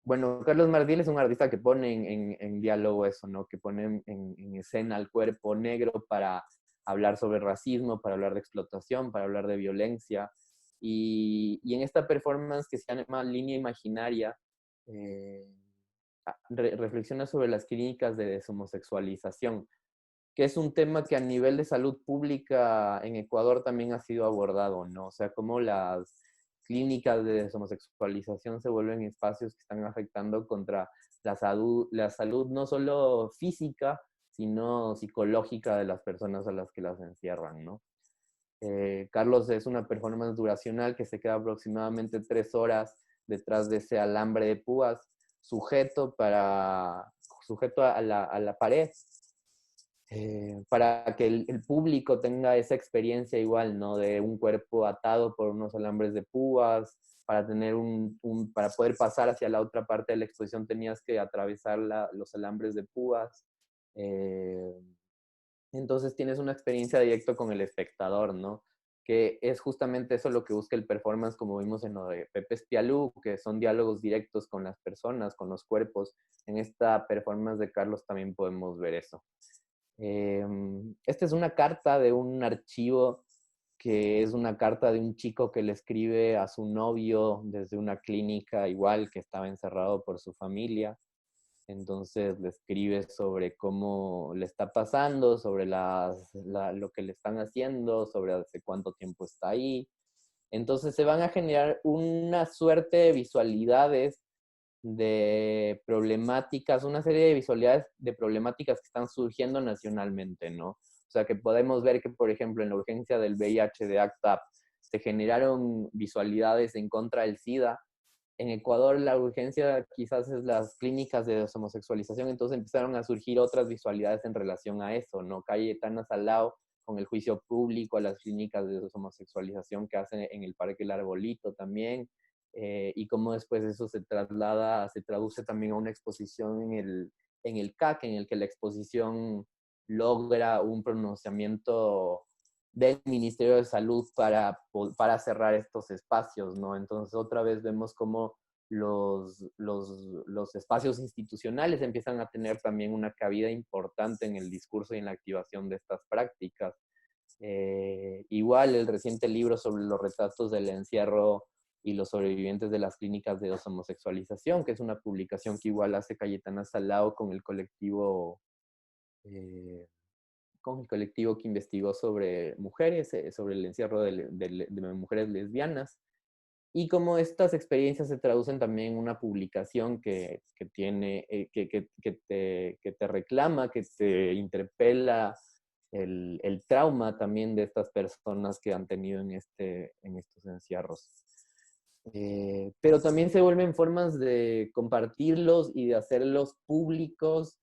bueno, Carlos Martiel es un artista que pone en diálogo eso, ¿no? Que pone en escena al cuerpo negro para hablar sobre racismo, para hablar de explotación, para hablar de violencia. Y en esta performance que se llama Línea Imaginaria, eh, reflexiona sobre las clínicas de deshomosexualización, que es un tema que a nivel de salud pública en Ecuador también ha sido abordado, ¿no? O sea, cómo las clínicas de deshomosexualización se vuelven espacios que están afectando contra la salud no solo física, sino psicológica de las personas a las que las encierran, ¿no? Carlos es una performance duracional que se queda aproximadamente 3 horas detrás de ese alambre de púas, sujeto a la pared, para que el público tenga esa experiencia igual, ¿no? De un cuerpo atado por unos alambres de púas, para tener para poder pasar hacia la otra parte de la exposición tenías que atravesar los alambres de púas. Eh, entonces tienes una experiencia directa con el espectador, ¿no? Que es justamente eso lo que busca el performance, como vimos en lo de Pepe Espialú, que son diálogos directos con las personas, con los cuerpos. En esta performance de Carlos también podemos ver eso. Esta es una carta de un archivo que es una carta de un chico que le escribe a su novio desde una clínica igual que estaba encerrado por su familia. Entonces le escribe sobre cómo le está pasando, sobre lo que le están haciendo, sobre hace cuánto tiempo está ahí. Entonces se van a generar una suerte de visualidades de problemáticas, una serie de visualidades de problemáticas que están surgiendo nacionalmente, ¿no? O sea, que podemos ver que, por ejemplo, en la urgencia del VIH de ACT UP se generaron visualidades en contra del SIDA. En Ecuador la urgencia quizás es las clínicas de deshomosexualización, entonces empezaron a surgir otras visualidades en relación a eso, ¿no? Cayetana Salao con el juicio público a las clínicas de deshomosexualización que hacen en el Parque El Arbolito también, y cómo después eso se traslada, se traduce también a una exposición en el CAC, en el que la exposición logra un pronunciamiento del Ministerio de Salud para cerrar estos espacios, ¿no? Entonces otra vez vemos cómo los espacios institucionales empiezan a tener también una cabida importante en el discurso y en la activación de estas prácticas. Igual el reciente libro sobre los retratos del encierro y los sobrevivientes de las clínicas de deshomosexualización, que es una publicación que igual hace Cayetana Salao con el colectivo que investigó sobre mujeres, sobre el encierro de mujeres lesbianas, y cómo estas experiencias se traducen también en una publicación tiene, que te reclama, que te interpela el trauma también de estas personas que han tenido en estos encierros. Pero también se vuelven formas de compartirlos y de hacerlos públicos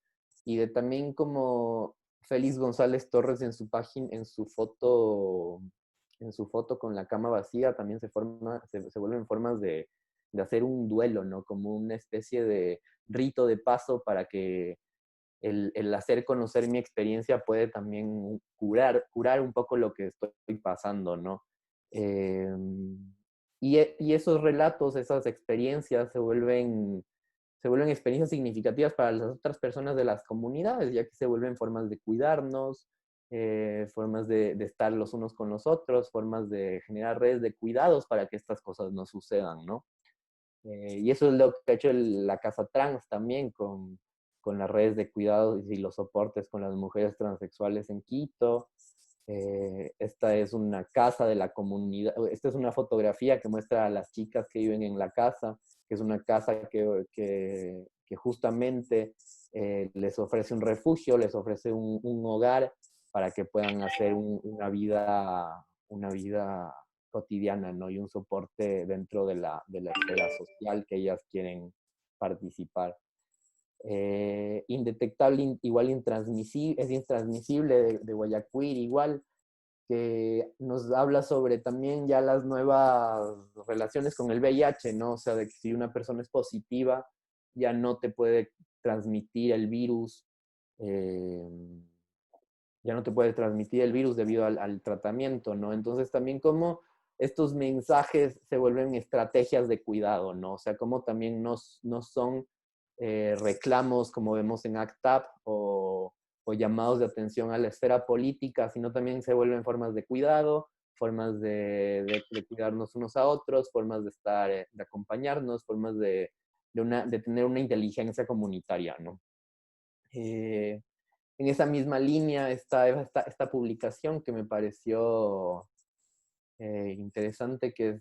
y de también como Félix González Torres en su página, en su foto con la cama vacía, también se vuelven formas de hacer un duelo, ¿no? Como una especie de rito de paso para que el hacer conocer mi experiencia puede también curar un poco lo que estoy pasando, ¿no? Eh, y esos relatos, esas experiencias se vuelven experiencias significativas para las otras personas de las comunidades, ya que se vuelven formas de cuidarnos, formas de estar los unos con los otros, formas de generar redes de cuidados para que estas cosas no sucedan, ¿no? Y eso es lo que ha hecho la Casa Trans también con las redes de cuidados y los soportes con las mujeres transexuales en Quito. Esta es una casa de la comunidad, esta es una fotografía que muestra a las chicas que viven en la casa, que es una casa que justamente les ofrece un refugio, les ofrece un hogar para que puedan hacer una vida cotidiana, ¿no? Y un soporte dentro de la esfera social que ellas quieren participar. Indetectable, igual intransmisible, es intransmisible de Guayaquil, igual, que nos habla sobre también ya las nuevas relaciones con el VIH, ¿no? O sea, de que si una persona es positiva, ya no te puede transmitir el virus, eh, ya no te puede transmitir el virus debido al tratamiento, ¿no? Entonces también como estos mensajes se vuelven estrategias de cuidado, ¿no? O sea, como también no son reclamos como vemos en ACT UP o llamados de atención a la esfera política, sino también se vuelven formas de cuidado, formas de cuidarnos unos a otros, formas de estar, de acompañarnos, formas de tener una inteligencia comunitaria, ¿no? En esa misma línea está esta publicación que me pareció interesante, que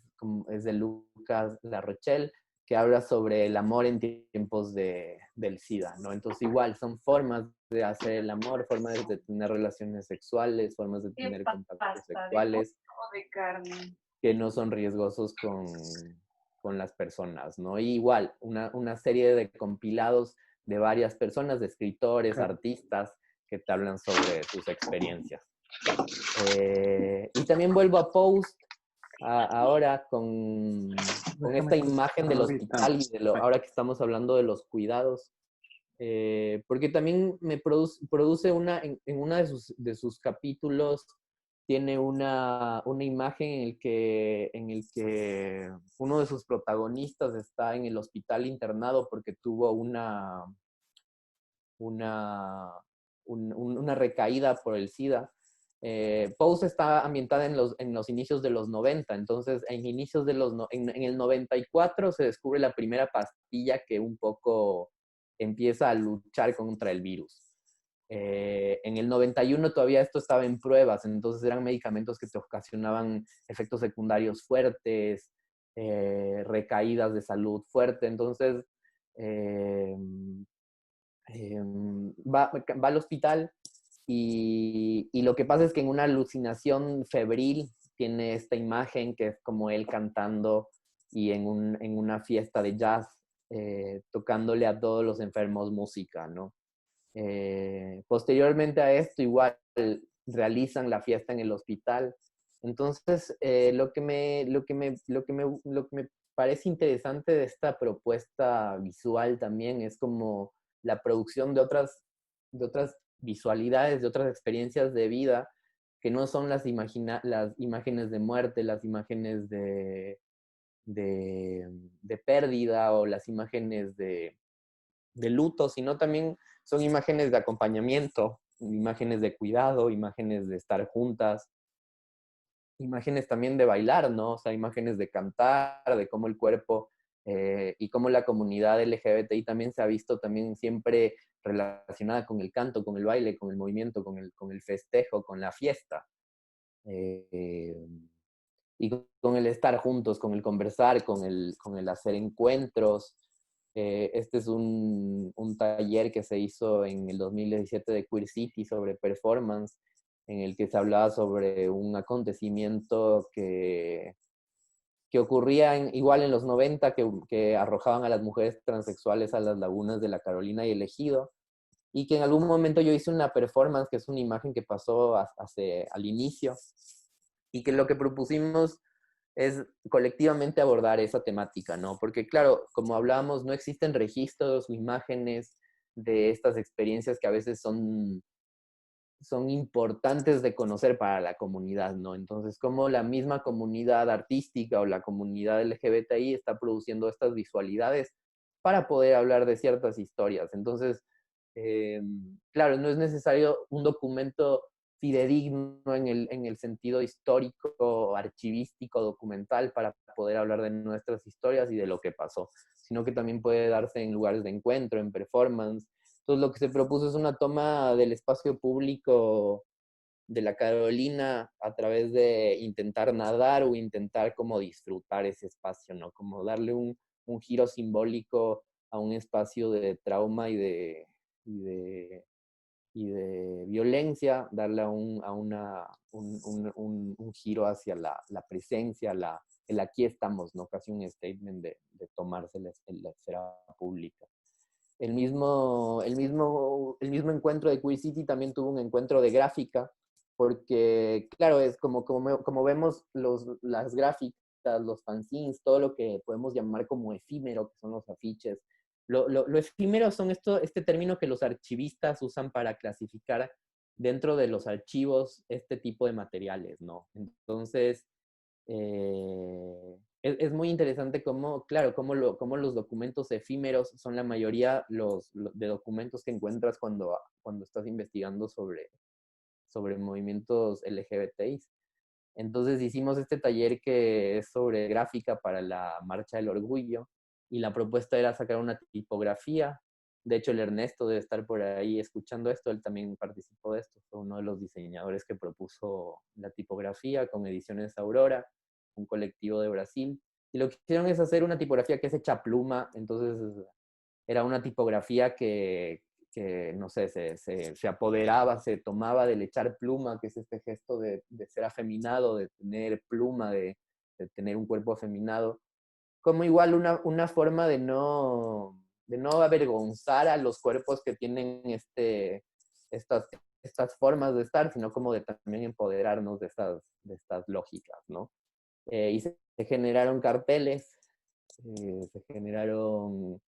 es de Lucas Larrochelle, que habla sobre el amor en tiempos del SIDA, ¿no? Entonces igual son formas de hacer el amor, formas de tener relaciones sexuales, formas de tener contactos sexuales De carne. que no son riesgosos con las personas, ¿no? Y igual, una serie de compilados de varias personas, de escritores, artistas, que te hablan sobre sus experiencias. Y también vuelvo a Post ahora con esta imagen del hospital y ahora que estamos hablando de los cuidados, porque también me produce en una de sus capítulos, tiene una imagen en el que uno de sus protagonistas está en el hospital internado porque tuvo una una recaída por el SIDA. Pose está ambientada en los inicios de los 90, entonces en el 94 se descubre la primera pastilla que un poco empieza a luchar contra el virus. En el 91 todavía esto estaba en pruebas, entonces eran medicamentos que te ocasionaban efectos secundarios fuertes, recaídas de salud fuerte, entonces va al hospital y lo que pasa es que en una alucinación febril tiene esta imagen que es como él cantando y en una fiesta de jazz, tocándole a todos los enfermos música, ¿no? Posteriormente a esto, igual realizan la fiesta en el hospital. Entonces, lo que me parece interesante de esta propuesta visual también es como la producción de otras visualidades, de otras experiencias de vida, que no son las imágenes de muerte, las imágenes de pérdida o las imágenes de luto, sino también son imágenes de acompañamiento, imágenes de cuidado, imágenes de estar juntas, imágenes también de bailar, ¿no? O sea, imágenes de cantar, de cómo el cuerpo y cómo la comunidad LGBTI también se ha visto también siempre relacionada con el canto, con el baile, con el movimiento, con el festejo, con la fiesta. Eh, y con el estar juntos, con el conversar, con el hacer encuentros. Este es un taller que se hizo en el 2017 de Queer City sobre performance, en el que se hablaba sobre un acontecimiento que ocurría igual en los 90, que arrojaban a las mujeres transexuales a las lagunas de la Carolina y el Ejido, y que en algún momento yo hice una performance, que es una imagen que pasó al inicio, y que lo que propusimos es colectivamente abordar esa temática, ¿no? Porque claro, como hablábamos, no existen registros o imágenes de estas experiencias que a veces son importantes de conocer para la comunidad, ¿no? Entonces, como la misma comunidad artística o la comunidad LGBTI está produciendo estas visualidades para poder hablar de ciertas historias. Entonces, claro, no es necesario un documento fidedigno en el sentido histórico, archivístico, documental, para poder hablar de nuestras historias y de lo que pasó, sino que también puede darse en lugares de encuentro, en performance. Entonces, lo que se propuso es una toma del espacio público de la Carolina a través de intentar nadar o intentar como disfrutar ese espacio, ¿no? Como darle un giro simbólico a un espacio de trauma y de, y de violencia, darle un giro hacia la presencia, el aquí estamos, ¿no? Casi un statement de tomarse la esfera pública. El mismo encuentro de Queer City también tuvo un encuentro de gráfica, porque, claro, es como vemos las gráficas, los fanzines, todo lo que podemos llamar como efímero, que son los afiches. Lo efímero son este término que los archivistas usan para clasificar dentro de los archivos este tipo de materiales, ¿no? Entonces, es muy interesante cómo, claro, cómo los documentos efímeros son la mayoría de documentos que encuentras cuando estás investigando sobre movimientos LGBTI. Entonces hicimos este taller que es sobre gráfica para la Marcha del Orgullo y la propuesta era sacar una tipografía. De hecho, el Ernesto debe estar por ahí escuchando esto, él también participó de esto, fue uno de los diseñadores que propuso la tipografía con Ediciones Aurora, un colectivo de Brasil. Y lo que hicieron es hacer una tipografía que es hecha a pluma, entonces era una tipografía que no sé, se apoderaba, se tomaba del echar pluma, que es este gesto de ser afeminado, de tener pluma, de tener un cuerpo afeminado, como igual una forma de no avergonzar a los cuerpos que tienen estas, estas formas de estar, sino como de también empoderarnos de estas lógicas, ¿no? Y se generaron carteles, se generaron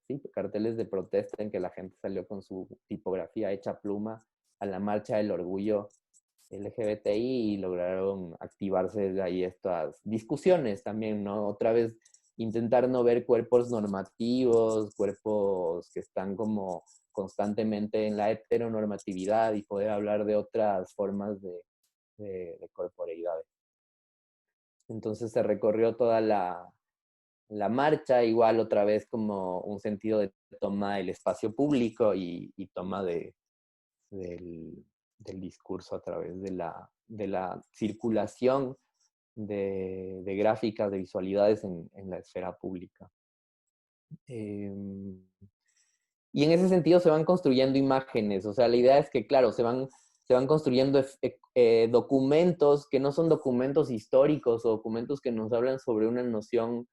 sí, carteles de protesta en que la gente salió con su tipografía hecha pluma a la marcha del orgullo LGBTI y lograron activarse de ahí estas discusiones también, ¿no? Otra vez intentar no ver cuerpos normativos, cuerpos que están como constantemente en la heteronormatividad y poder hablar de otras formas de corporeidades. Entonces se recorrió toda la marcha, igual otra vez como un sentido de toma del espacio público y toma del, del discurso a través de la circulación de gráficas, de visualidades en la esfera pública. Y en ese sentido se van construyendo imágenes, o sea, la idea es que, claro, se van construyendo documentos que no son documentos históricos o documentos que nos hablan sobre una noción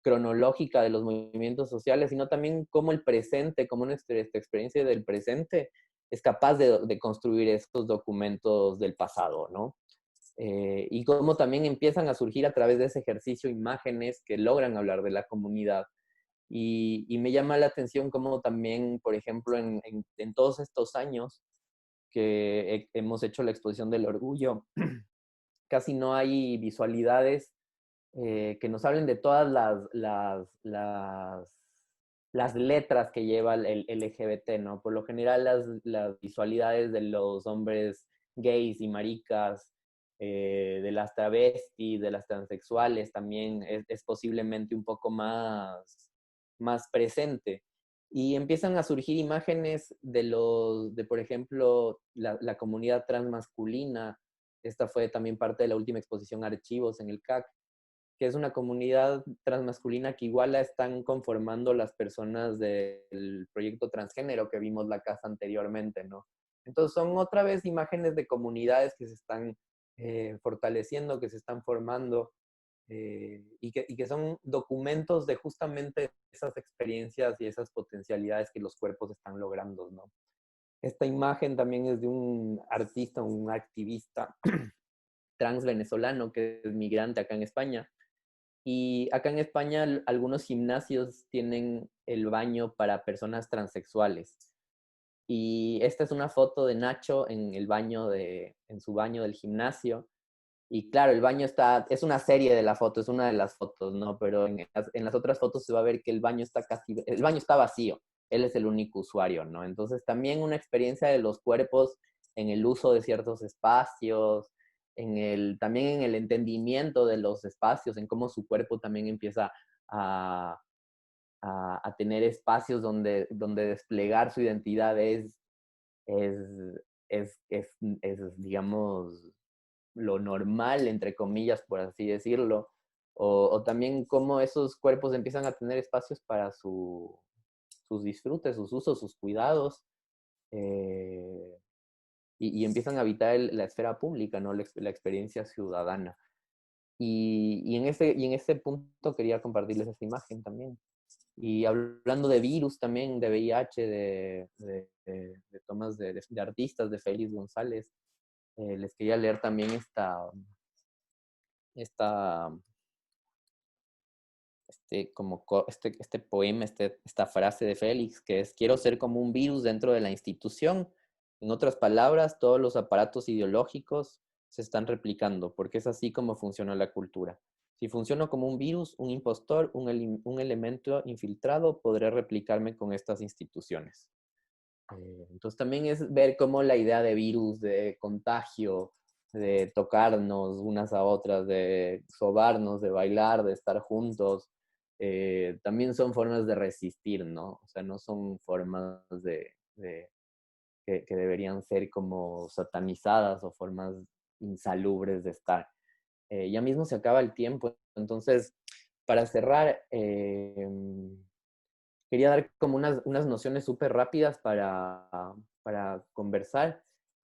cronológica de los movimientos sociales, sino también cómo el presente, cómo nuestra experiencia del presente es capaz de construir estos documentos del pasado, ¿no? Y cómo también empiezan a surgir a través de ese ejercicio imágenes que logran hablar de la comunidad. Y me llama la atención cómo también, por ejemplo, en todos estos años que hemos hecho la exposición del orgullo, casi no hay visualidades que nos hablen de todas las letras que lleva el LGBT, ¿no? Por lo general las visualidades de los hombres gays y maricas, de las travestis, de las transexuales también es posiblemente un poco más presente. Y empiezan a surgir imágenes de por ejemplo, la comunidad transmasculina. Esta fue también parte de la última exposición Archivos en el CAC, que es una comunidad transmasculina que igual la están conformando las personas del proyecto transgénero que vimos la casa anteriormente, ¿no? Entonces son otra vez imágenes de comunidades que se están fortaleciendo, que se están formando, y que son documentos de justamente esas experiencias y esas potencialidades que los cuerpos están logrando, ¿no? Esta imagen también es de un artista, un activista trans venezolano que es migrante acá en España. Y acá en España algunos gimnasios tienen el baño para personas transexuales. Y esta es una foto de Nacho en el baño en su baño del gimnasio. Y claro, el baño es una serie de la foto, es una de las fotos, ¿no? Pero en las otras fotos se va a ver que el baño está vacío. Él es el único usuario, ¿no? Entonces también una experiencia de los cuerpos en el uso de ciertos espacios, también en el entendimiento de los espacios, en cómo su cuerpo también empieza a, a tener espacios donde desplegar su identidad es, digamos, lo normal, entre comillas, por así decirlo, o también cómo esos cuerpos empiezan a tener espacios para sus disfrutes, sus usos, sus cuidados, y empiezan a habitar la esfera pública, ¿no? La experiencia ciudadana. Y en ese punto quería compartirles esta imagen también. Y hablando de virus también, de VIH, de tomas de artistas, de Félix González, les quería leer también esta este poema, esta frase de Félix, que es: quiero ser como un virus dentro de la institución. En otras palabras, todos los aparatos ideológicos se están replicando, porque es así como funciona la cultura. Si funciono como un virus, un impostor, un elemento infiltrado, podré replicarme con estas instituciones. Entonces también es ver cómo la idea de virus, de contagio, de tocarnos unas a otras, de sobarnos, de bailar, de estar juntos, también son formas de resistir, ¿no? O sea, no son formas que deberían ser como satanizadas o formas insalubres de estar. Ya mismo se acaba el tiempo, entonces, para cerrar, quería dar como unas nociones súper rápidas para conversar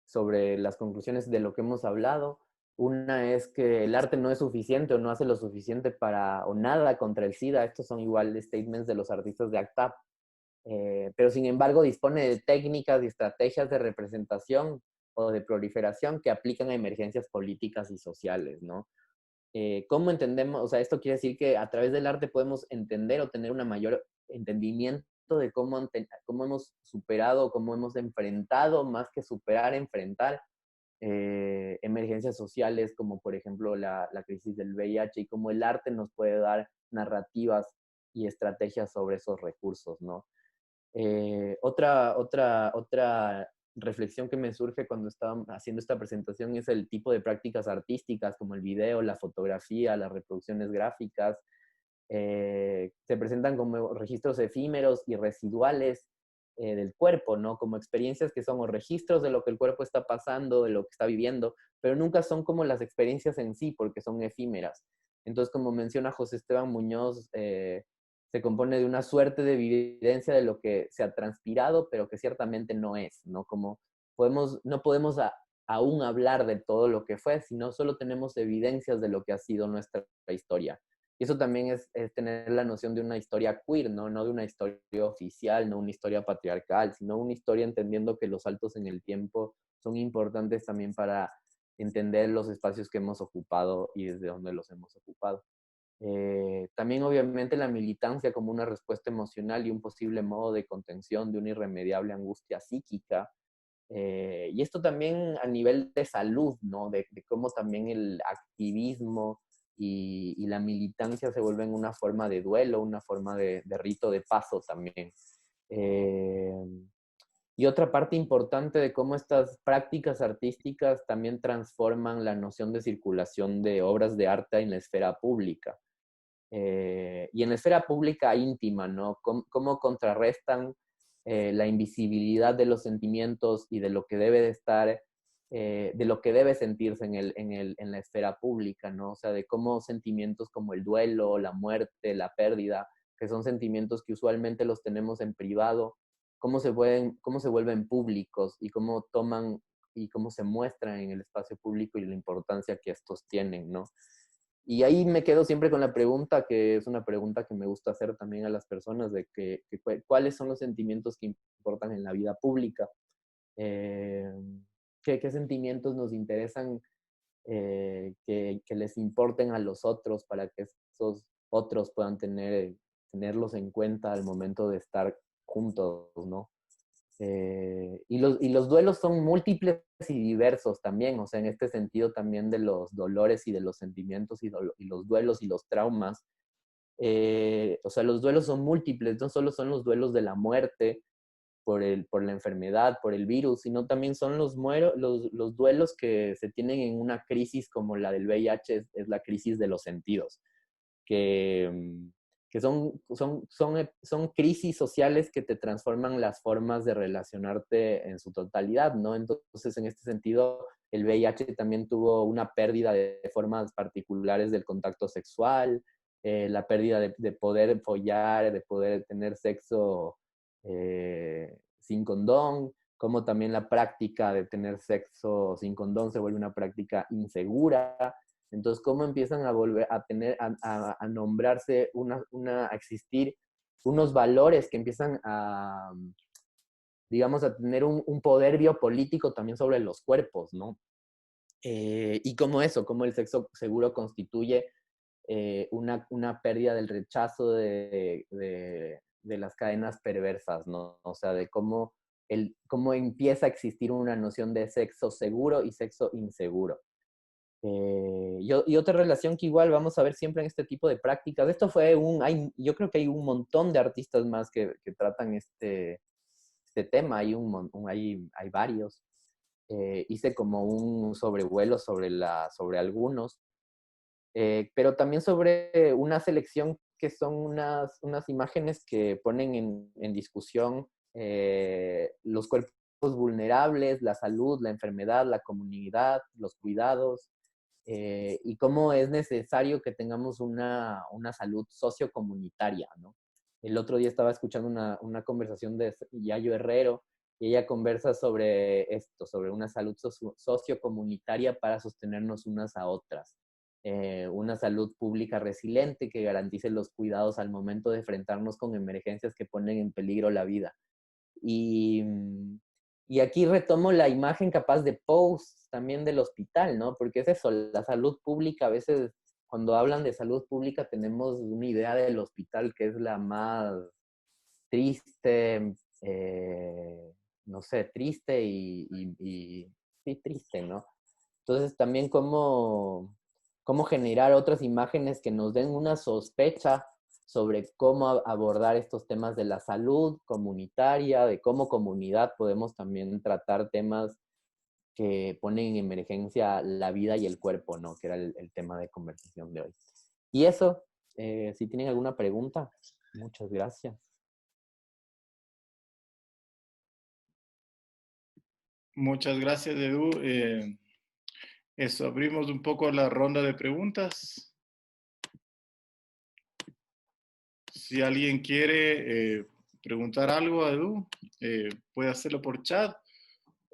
sobre las conclusiones de lo que hemos hablado. Una es que el arte no es suficiente o no hace lo suficiente o nada contra el SIDA. Estos son igual statements de los artistas de ACT UP. Pero sin embargo dispone de técnicas y estrategias de representación o de proliferación que aplican a emergencias políticas y sociales, ¿no? ¿Cómo entendemos? O sea, esto quiere decir que a través del arte podemos entender o tener un mayor entendimiento de cómo hemos superado, cómo hemos enfrentado, más que superar, enfrentar emergencias sociales como por ejemplo la crisis del VIH y cómo el arte nos puede dar narrativas y estrategias sobre esos recursos, ¿no? Otra reflexión que me surge cuando estaba haciendo esta presentación es el tipo de prácticas artísticas como el video, la fotografía, las reproducciones gráficas. Se presentan como registros efímeros y residuales del cuerpo, ¿no? Como experiencias que son o registros de lo que el cuerpo está pasando, de lo que está viviendo, pero nunca son como las experiencias en sí, porque son efímeras. Entonces, como menciona José Esteban Muñoz, se compone de una suerte de evidencia de lo que se ha transpirado, pero que ciertamente no es, ¿no? Como no podemos aún hablar de todo lo que fue, sino solo tenemos evidencias de lo que ha sido nuestra historia. Y eso también es tener la noción de una historia queer, ¿no? No de una historia oficial, no una historia patriarcal, sino una historia entendiendo que los saltos en el tiempo son importantes también para entender los espacios que hemos ocupado y desde dónde los hemos ocupado. También obviamente la militancia como una respuesta emocional y un posible modo de contención de una irremediable angustia psíquica. Y esto también a nivel de salud, ¿no? De cómo también el activismo y la militancia se vuelven una forma de duelo, una forma de rito de paso también. Eh, y otra parte importante de cómo estas prácticas artísticas también transforman la noción de circulación de obras de arte en la esfera pública. Y en la esfera pública íntima, ¿no? ¿Cómo contrarrestan la invisibilidad de los sentimientos y de lo que debe de estar, de lo que debe sentirse en la esfera pública, ¿no? O sea, de cómo sentimientos como el duelo, la muerte, la pérdida, que son sentimientos que usualmente los tenemos en privado, cómo se vuelven públicos y cómo toman y cómo se muestran en el espacio público y la importancia que estos tienen, ¿no? Y ahí me quedo siempre con la pregunta, que es una pregunta que me gusta hacer también a las personas, de cuáles son los sentimientos que importan en la vida pública, eh, qué sentimientos nos interesan que les importen a los otros para que esos otros puedan tenerlos en cuenta al momento de estar juntos, ¿no? Y los duelos son múltiples y diversos también, o sea, en este sentido también de los dolores y de los sentimientos y los duelos y los traumas. O sea, los duelos son múltiples, no solo son los duelos de la muerte por la enfermedad, por el virus, sino también son los duelos que se tienen en una crisis como la del VIH, es la crisis de los sentidos, que, que son crisis sociales que te transforman las formas de relacionarte en su totalidad, ¿no? Entonces, en este sentido, el VIH también tuvo una pérdida de formas particulares del contacto sexual, la pérdida de poder follar, de poder tener sexo sin condón, como también la práctica de tener sexo sin condón se vuelve una práctica insegura. Entonces, ¿cómo empiezan a volver a tener, a nombrarse, a existir unos valores que empiezan a, digamos, a tener un poder biopolítico también sobre los cuerpos, ¿no? Y cómo el sexo seguro constituye una pérdida del rechazo de las cadenas perversas, ¿no? O sea, de cómo empieza a existir una noción de sexo seguro y sexo inseguro. Y otra relación que igual vamos a ver siempre en este tipo de prácticas. Esto fue yo creo que hay un montón de artistas más que tratan este tema, hay varios. Hice como un sobrevuelo sobre algunos, pero también sobre una selección que son unas imágenes que ponen en discusión los cuerpos vulnerables, la salud, la enfermedad, la comunidad, los cuidados, y cómo es necesario que tengamos una salud sociocomunitaria, ¿no? El otro día estaba escuchando una conversación de Yayo Herrero, y ella conversa sobre esto, sobre una salud sociocomunitaria para sostenernos unas a otras. Una salud pública resiliente que garantice los cuidados al momento de enfrentarnos con emergencias que ponen en peligro la vida. Y, y aquí retomo la imagen capaz de Pose también del hospital, ¿no? Porque es eso, la salud pública, a veces cuando hablan de salud pública tenemos una idea del hospital que es la más triste, no sé, triste sí, triste, ¿no? Entonces también cómo generar otras imágenes que nos den una sospecha sobre cómo abordar estos temas de la salud comunitaria, de cómo comunidad podemos también tratar temas que ponen en emergencia la vida y el cuerpo, ¿no? Que era el tema de conversación de hoy. Y eso, si tienen alguna pregunta, muchas gracias. Muchas gracias, Edu. Eso, abrimos un poco la ronda de preguntas. Si alguien quiere preguntar algo a Edu, puede hacerlo por chat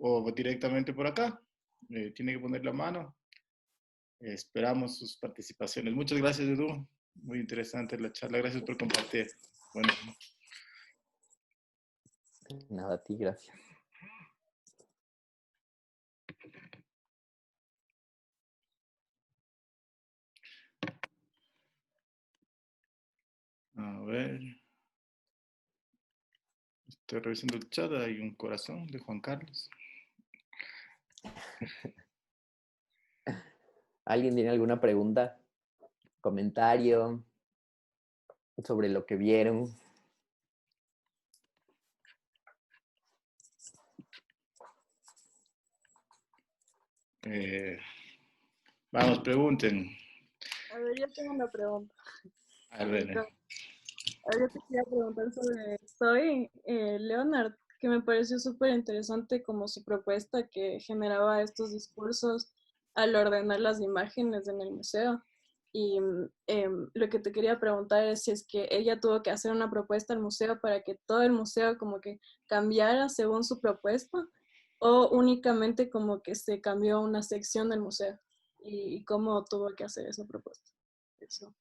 o directamente por acá. Tiene que poner la mano. Esperamos sus participaciones. Muchas gracias, Edu. Muy interesante la charla. Gracias por compartir. Bueno. Nada, a ti, gracias. A ver. Estoy revisando el chat. Hay un corazón de Juan Carlos. ¿Alguien tiene alguna pregunta, comentario sobre lo que vieron? Vamos, pregunten. A ver, yo tengo una pregunta. A ver. A ver, yo te quería preguntar sobre Soy Leonard, que me pareció súper interesante como su propuesta que generaba estos discursos al ordenar las imágenes en el museo. Y lo que te quería preguntar es si es que ella tuvo que hacer una propuesta al museo para que todo el museo como que cambiara según su propuesta o únicamente como que se cambió una sección del museo y cómo tuvo que hacer esa propuesta. Eso.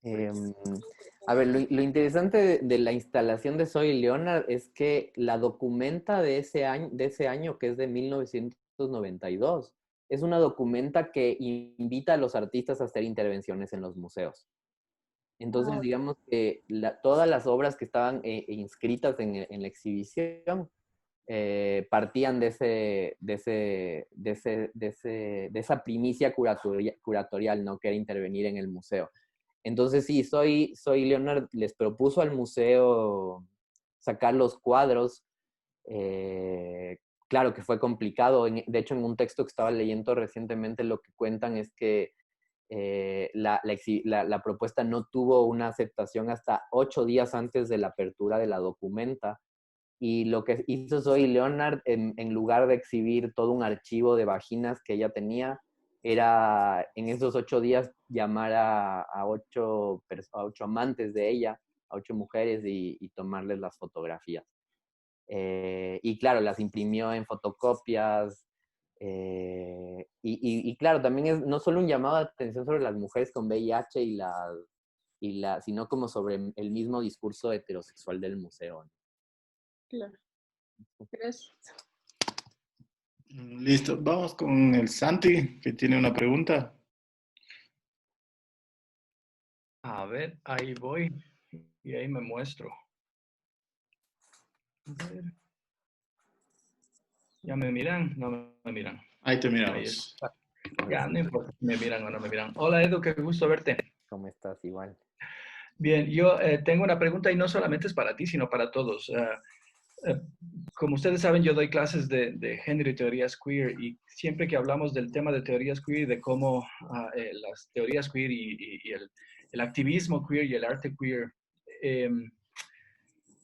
A ver, lo interesante de la instalación de Soy Leonard es que la documenta de ese año, que es de 1992, es una documenta que invita a los artistas a hacer intervenciones en los museos. Entonces, digamos que todas las obras que estaban inscritas en la exhibición partían de esa primicia curatorial, ¿no? Que era intervenir en el museo. Entonces, sí, Soy Leonard les propuso al museo sacar los cuadros. Claro que fue complicado. De hecho, en un texto que estaba leyendo recientemente, lo que cuentan es que la propuesta no tuvo una aceptación hasta 8 días antes de la apertura de la documenta. Y lo que hizo Zoe Leonard, en lugar de exhibir todo un archivo de vaginas que ella tenía, era en esos 8 días llamar a 8 amantes de ella, a 8 mujeres y tomarles las fotografías. Y claro, las imprimió en fotocopias. Y claro, también es no solo un llamado de atención sobre las mujeres con VIH sino como sobre el mismo discurso heterosexual del museo, ¿no? Claro. Gracias. Listo. Vamos con el Santi, que tiene una pregunta. A ver, ahí voy. Y ahí me muestro. A ver. ¿Ya me miran? No me miran. Ahí te Ahí miramos. está. Ya, no importa si me miran o no me miran. Hola, Edu, qué gusto verte. ¿Cómo estás? Igual. Bien, yo tengo una pregunta y no solamente es para ti, sino para todos. Como ustedes saben, yo doy clases de género y teorías queer y siempre que hablamos del tema de teorías queer, de cómo las teorías queer y el activismo queer y el arte queer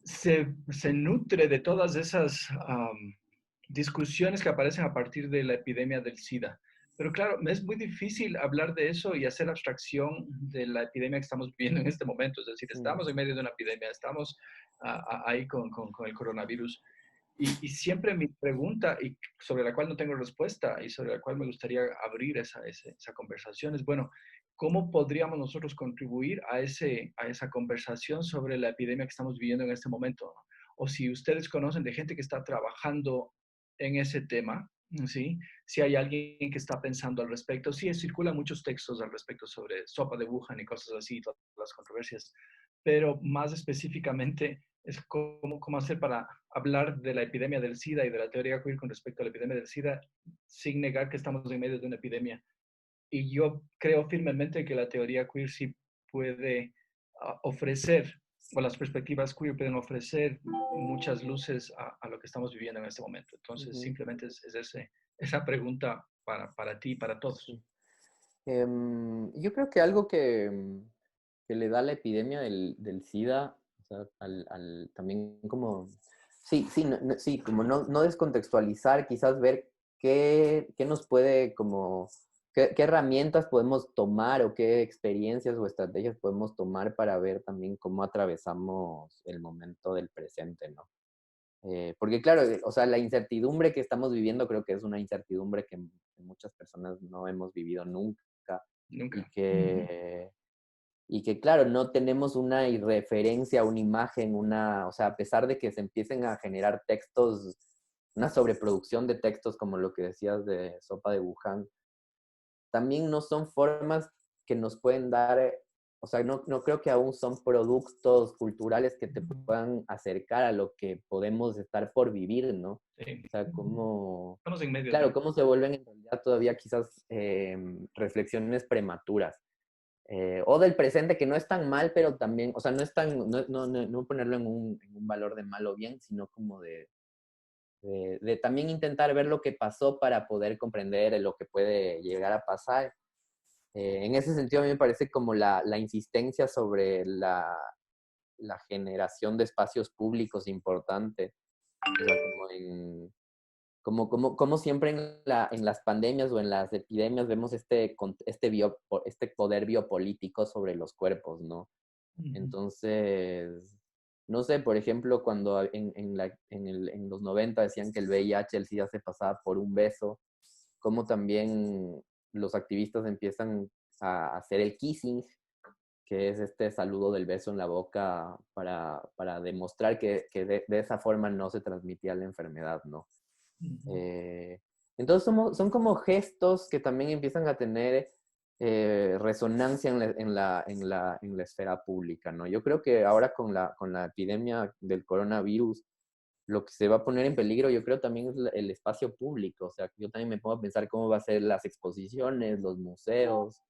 se nutre de todas esas discusiones que aparecen a partir de la epidemia del SIDA. Pero claro, es muy difícil hablar de eso y hacer abstracción de la epidemia que estamos viviendo en este momento. Es decir, estamos en medio de una epidemia, estamos ahí con el coronavirus. Y siempre mi pregunta, y sobre la cual no tengo respuesta y sobre la cual me gustaría abrir esa conversación, es, bueno, ¿cómo podríamos nosotros contribuir a esa conversación sobre la epidemia que estamos viviendo en este momento? O si ustedes conocen de gente que está trabajando en ese tema, ¿sí? Si hay alguien que está pensando al respecto. Sí, circulan muchos textos al respecto sobre sopa de Wuhan y cosas así, todas las controversias, pero más específicamente es cómo hacer para hablar de la epidemia del SIDA y de la teoría queer con respecto a la epidemia del SIDA sin negar que estamos en medio de una epidemia y yo creo firmemente que la teoría queer sí puede ofrecer, o las perspectivas queer pueden ofrecer muchas luces a lo que estamos viviendo en este momento. Entonces, simplemente es esa pregunta para ti y para todos. Sí. Yo creo que algo que le da la epidemia del SIDA, o sea, también como, sí, sí, sí, como no descontextualizar, quizás ver qué nos puede como, qué herramientas podemos tomar o qué experiencias o estrategias podemos tomar para ver también cómo atravesamos el momento del presente, ¿no? Porque claro, o sea, la incertidumbre que estamos viviendo creo que es una incertidumbre que muchas personas no hemos vivido nunca Nunca. y que claro, no tenemos una referencia, una imagen, o sea, a pesar de que se empiecen a generar textos, una sobreproducción de textos como lo que decías de Sopa de Wuhan, también no son formas que nos pueden dar, o sea, no creo que aún son productos culturales que te puedan acercar a lo que podemos estar por vivir, ¿no? Sí. O sea, cómo, Estamos en medio claro, de... cómo se vuelven en realidad todavía quizás reflexiones prematuras. O del presente, que no es tan mal, pero también, o sea, no es tan, no ponerlo en un valor de mal o bien, sino como de también intentar ver lo que pasó para poder comprender lo que puede llegar a pasar. En ese sentido, a mí me parece como la insistencia sobre la generación de espacios públicos importante. O sea, como siempre en las pandemias o en las epidemias vemos este poder biopolítico sobre los cuerpos, ¿no? Entonces, no sé, por ejemplo, cuando en los 90 decían que el VIH, el SIDA se pasaba por un beso, como también los activistas empiezan a hacer el kissing, que es este saludo del beso en la boca para demostrar que de esa forma no se transmitía la enfermedad, ¿no? Entonces son como gestos que también empiezan a tener resonancia en la esfera pública, ¿no? Yo creo que ahora con la epidemia del coronavirus, lo que se va a poner en peligro, yo creo también es el espacio público. O sea, yo también me pongo a pensar cómo va a ser las exposiciones, los museos,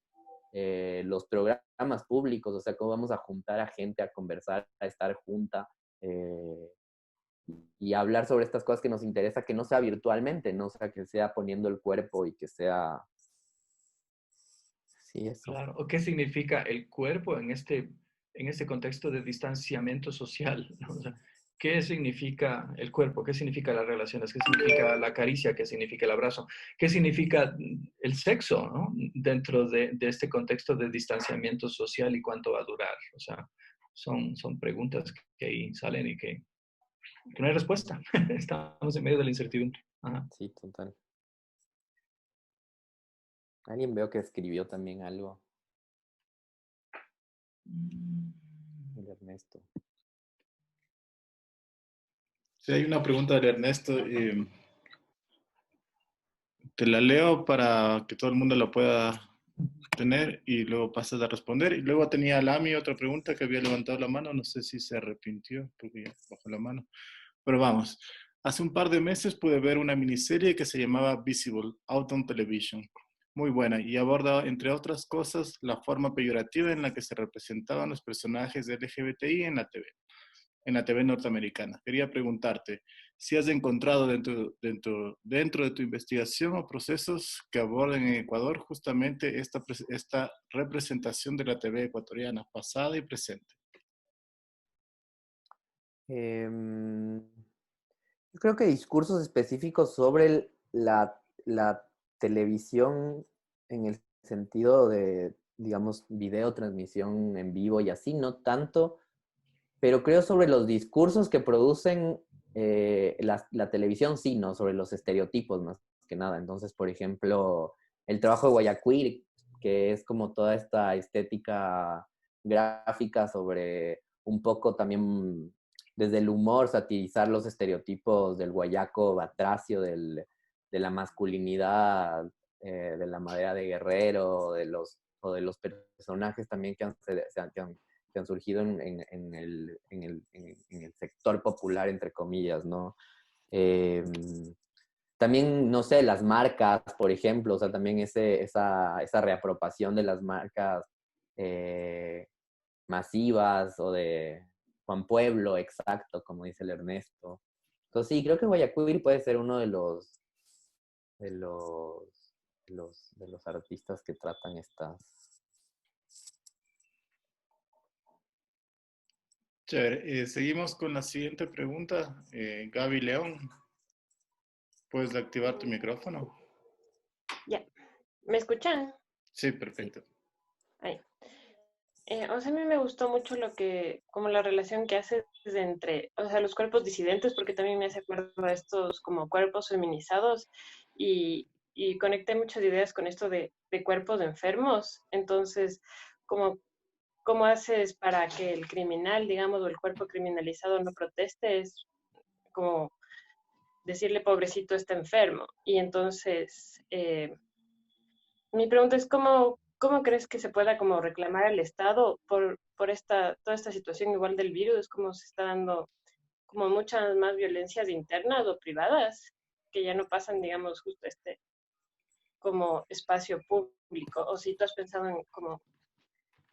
los programas públicos, o sea, cómo vamos a juntar a gente a conversar, a estar junta. Y hablar sobre estas cosas que nos interesa, que no sea virtualmente, no, o sea, que sea poniendo el cuerpo y que sea... Sí, eso. Claro. ¿O qué significa el cuerpo en este contexto de distanciamiento social, ¿no? O sea, ¿qué significa el cuerpo? ¿Qué significa las relaciones? ¿Qué significa la caricia? ¿Qué significa el abrazo? ¿Qué significa el sexo, ¿no? Dentro de este contexto de distanciamiento social y cuánto va a durar. O sea, son preguntas que ahí salen y que no hay respuesta. Estamos en medio de la incertidumbre. Ajá. Sí, total. Alguien veo que escribió también algo. El Ernesto. Sí, hay una pregunta de Ernesto. Te la leo para que todo el mundo la pueda tener y luego pasas a responder. Y luego tenía Lami otra pregunta que había levantado la mano. No sé si se arrepintió porque ya bajó la mano. Pero vamos. Hace un par de meses pude ver una miniserie que se llamaba Visible, Out on Television. Muy buena y aborda, entre otras cosas, la forma peyorativa en la que se representaban los personajes de LGBTI en la TV norteamericana. Quería preguntarte si has encontrado dentro de tu investigación o procesos que aborden en Ecuador justamente esta representación de la TV ecuatoriana, pasada y presente. Yo creo que discursos específicos sobre la televisión en el sentido de, digamos, video, transmisión en vivo y así, no tanto, pero creo sobre los discursos que producen la televisión, sí, ¿no? Sobre los estereotipos más que nada. Entonces, por ejemplo, el trabajo de Guayaquil, que es como toda esta estética gráfica sobre un poco también desde el humor, satirizar los estereotipos del guayaco batracio, de la masculinidad, de la madera de guerrero, o de los personajes también que han surgido en el sector popular, entre comillas, ¿no? también, no sé, las marcas, por ejemplo, o sea, también esa reapropiación de las marcas masivas o de Juan Pueblo, exacto, como dice el Ernesto. Entonces sí, creo que Guayaquil puede ser uno de los, de los artistas que tratan estas. Chévere. Seguimos con la siguiente pregunta. Gaby León, ¿puedes activar tu micrófono? Ya, ¿me escuchan? Sí, perfecto. Ahí. O sea, a mí me gustó mucho como la relación que haces entre, o sea, los cuerpos disidentes, porque también me hace acuerdo a estos como cuerpos feminizados y conecté muchas ideas con esto de cuerpos enfermos. Entonces, como, ¿cómo haces para que el criminal, digamos, o el cuerpo criminalizado no proteste? Es como decirle, pobrecito, está enfermo. Y entonces, mi pregunta es, ¿cómo crees que se pueda como reclamar al Estado por toda esta situación igual del virus? ¿Cómo se está dando como muchas más violencias internas o privadas que ya no pasan, digamos, justo como espacio público? O si tú has pensado en como,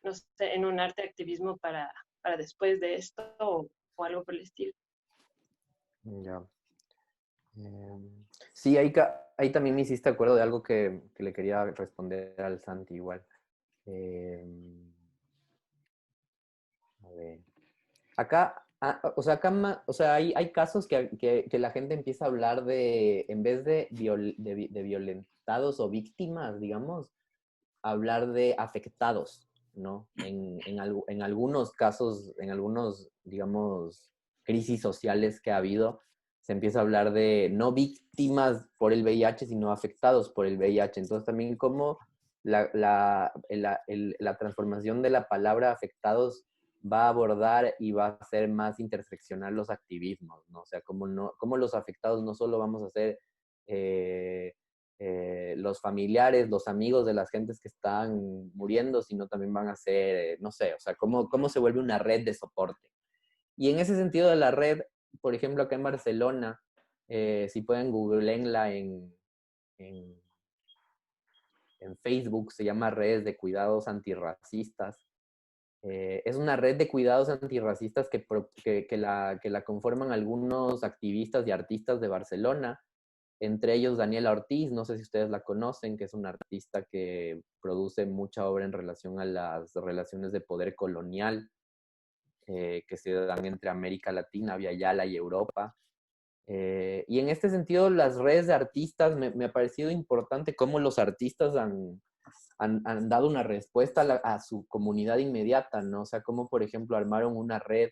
no sé, en un arte activismo para después de esto o algo por el estilo. Ya. Sí, ahí también me hiciste acuerdo de algo que le quería responder al Santi igual. A ver. Acá, o sea, hay casos que la gente empieza a hablar de, en vez de violentados o víctimas, digamos, hablar de afectados, ¿no? En algunos casos, en algunos, digamos, crisis sociales que ha habido, se empieza a hablar de no víctimas por el VIH, sino afectados por el VIH. Entonces también como la transformación de la palabra afectados va a abordar y va a hacer más interseccional los activismos, ¿no? O sea, como los afectados no solo vamos a ser los familiares, los amigos de las gentes que están muriendo, sino también van a ser, no sé, o sea, cómo se vuelve una red de soporte. Y en ese sentido de la red, por ejemplo, acá en Barcelona, si pueden googleenla en, en Facebook, se llama Redes de Cuidados Antirracistas. Es una red de cuidados antirracistas que la conforman algunos activistas y artistas de Barcelona, entre ellos Daniela Ortiz, no sé si ustedes la conocen, que es una artista que produce mucha obra en relación a las relaciones de poder colonial que se dan entre América Latina, Via Yala y Europa. Y en este sentido, las redes de artistas, me ha parecido importante cómo los artistas han dado una respuesta a su comunidad inmediata, ¿no? O sea, como por ejemplo armaron una red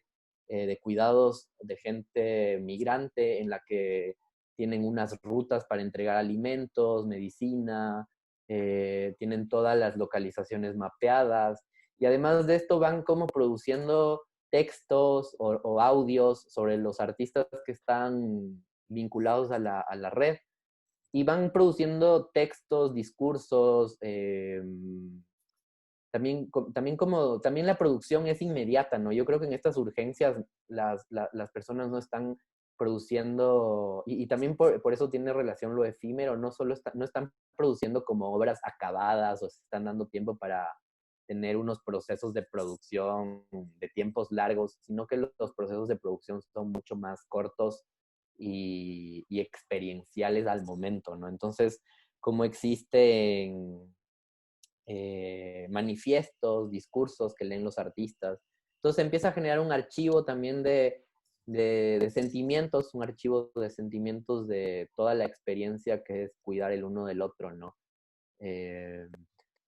de cuidados de gente migrante en la que tienen unas rutas para entregar alimentos, medicina, tienen todas las localizaciones mapeadas y además de esto van como produciendo textos o audios sobre los artistas que están vinculados a la red y van produciendo textos, discursos, también la producción es inmediata, ¿no? Yo creo que en estas urgencias las personas no están produciendo, y también por eso tiene relación lo efímero, no están produciendo como obras acabadas o se están dando tiempo para tener unos procesos de producción de tiempos largos, sino que los procesos de producción son mucho más cortos y experienciales al momento, ¿no? Entonces, como existen manifiestos, discursos que leen los artistas, entonces empieza a generar un archivo también de sentimientos, un archivo de sentimientos de toda la experiencia que es cuidar el uno del otro, ¿no?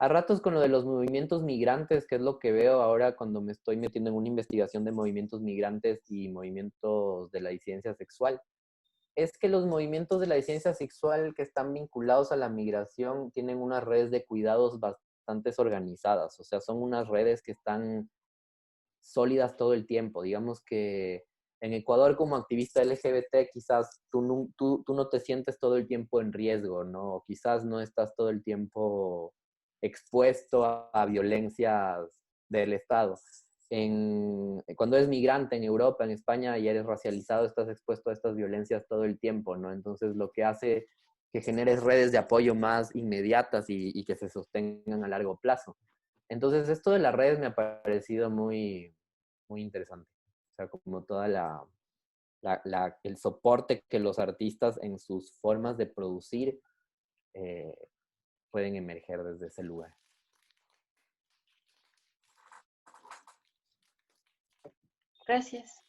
A ratos con lo de los movimientos migrantes, que es lo que veo ahora cuando me estoy metiendo en una investigación de movimientos migrantes y movimientos de la disidencia sexual, es que los movimientos de la disidencia sexual que están vinculados a la migración tienen unas redes de cuidados bastante organizadas, o sea, son unas redes que están sólidas todo el tiempo. Digamos que en Ecuador como activista LGBT quizás tú no te sientes todo el tiempo en riesgo, ¿no? O quizás no estás todo el tiempo expuesto a violencias del Estado. cuando eres migrante en Europa, en España, y eres racializado, estás expuesto a estas violencias todo el tiempo, ¿no? Entonces, lo que hace que generes redes de apoyo más inmediatas y que se sostengan a largo plazo. Entonces, esto de las redes me ha parecido muy, muy interesante. O sea, como toda el soporte que los artistas en sus formas de producir pueden emerger desde ese lugar. Gracias.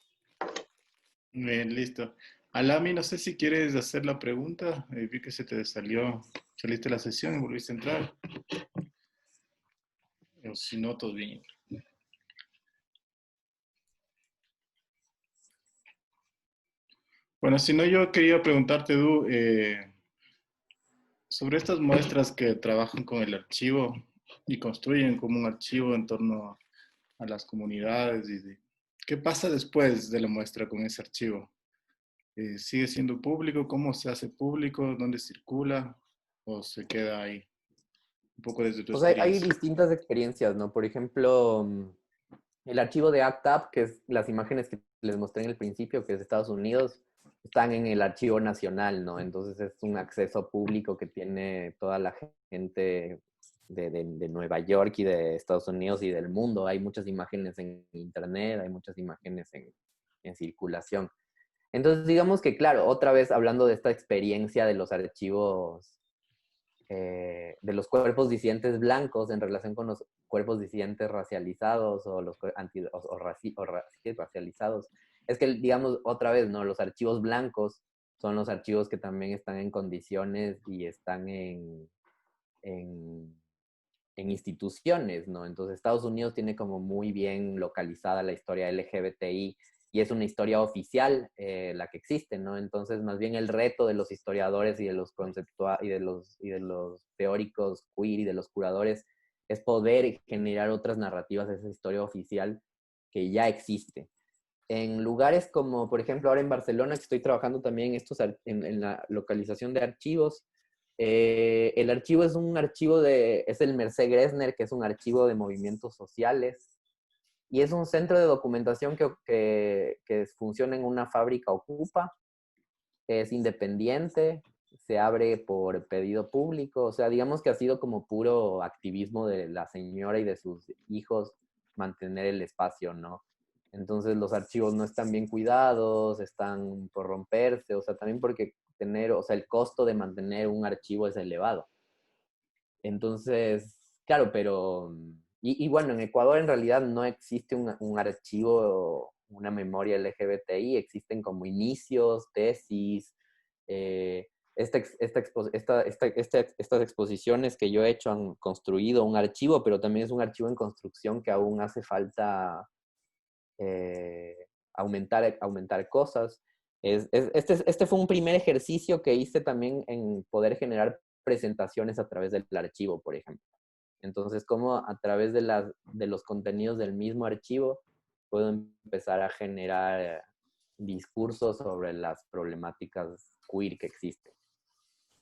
Bien, listo. Alami, no sé si quieres hacer la pregunta. Vi que se te saliste de la sesión y volviste a entrar. O si no, todo bien. Bueno, si no, yo quería preguntarte, Edu, sobre estas muestras que trabajan con el archivo y construyen como un archivo en torno a las comunidades. ¿Qué pasa después de la muestra con ese archivo? ¿Sigue siendo público? ¿Cómo se hace público? ¿Dónde circula? ¿O se queda ahí? Un poco desde tu O sea, hay experiencia. distintas experiencias, ¿no? Por ejemplo, el archivo de ACT UP, que es las imágenes que les mostré en el principio, que es de Estados Unidos, están en el archivo nacional, ¿no? Entonces es un acceso público que tiene toda la gente de Nueva York y de Estados Unidos y del mundo. Hay muchas imágenes en internet, hay muchas imágenes en circulación. Entonces, digamos que, claro, otra vez hablando de esta experiencia de los archivos, de los cuerpos disidentes blancos en relación con los cuerpos disidentes racializados o los racializados, es que, digamos, otra vez, ¿no? Los archivos blancos son los archivos que también están en condiciones y están en instituciones, ¿no? Entonces Estados Unidos tiene como muy bien localizada la historia LGBTI y es una historia oficial la que existe, ¿no? Entonces, más bien el reto de los historiadores y de los y de los teóricos queer y de los curadores es poder generar otras narrativas de esa historia oficial que ya existe. En lugares como, por ejemplo, ahora en Barcelona, que estoy trabajando también en la localización de archivos, el archivo es un archivo es el Mercé Gressner, que es un archivo de movimientos sociales, y es un centro de documentación que funciona en una fábrica Ocupa, es independiente, se abre por pedido público, o sea, digamos que ha sido como puro activismo de la señora y de sus hijos mantener el espacio, ¿no? Entonces los archivos no están bien cuidados, están por romperse, o sea, también porque o sea, el costo de mantener un archivo es elevado. Entonces, claro, pero, y bueno, en Ecuador en realidad no existe un archivo, una memoria LGBTI, existen como inicios, tesis, estas exposiciones que yo he hecho han construido un archivo, pero también es un archivo en construcción que aún hace falta aumentar cosas. Este fue un primer ejercicio que hice también en poder generar presentaciones a través del archivo, por ejemplo. Entonces, cómo a través de los contenidos del mismo archivo puedo empezar a generar discursos sobre las problemáticas queer que existen.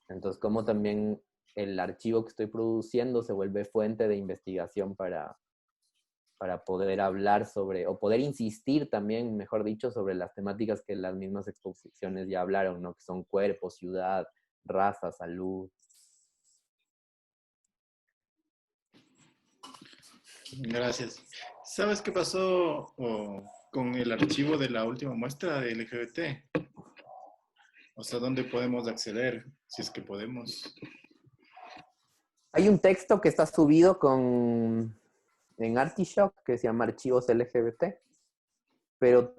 Entonces, cómo también el archivo que estoy produciendo se vuelve fuente de investigación para poder hablar sobre, o poder insistir también, mejor dicho, sobre las temáticas que las mismas exposiciones ya hablaron, ¿no? Que son cuerpo, ciudad, raza, salud. Gracias. ¿Sabes qué pasó con el archivo de la última muestra de LGBT? O sea, ¿dónde podemos acceder? Si es que podemos. Hay un texto que está subido en Artishock que se llama Archivos LGBT, pero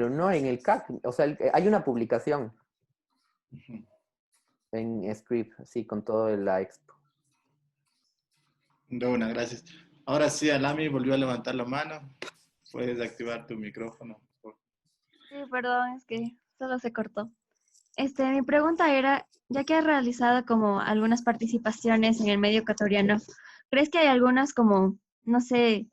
no en el CAC. O sea, hay una publicación en Script, sí, con todo la expo. De una, gracias. Ahora sí, Alami volvió a levantar la mano. Puedes activar tu micrófono. Sí, perdón, es que solo se cortó. Mi pregunta era, ya que has realizado como algunas participaciones en el medio ecuatoriano, ¿crees que hay algunas como, no sé,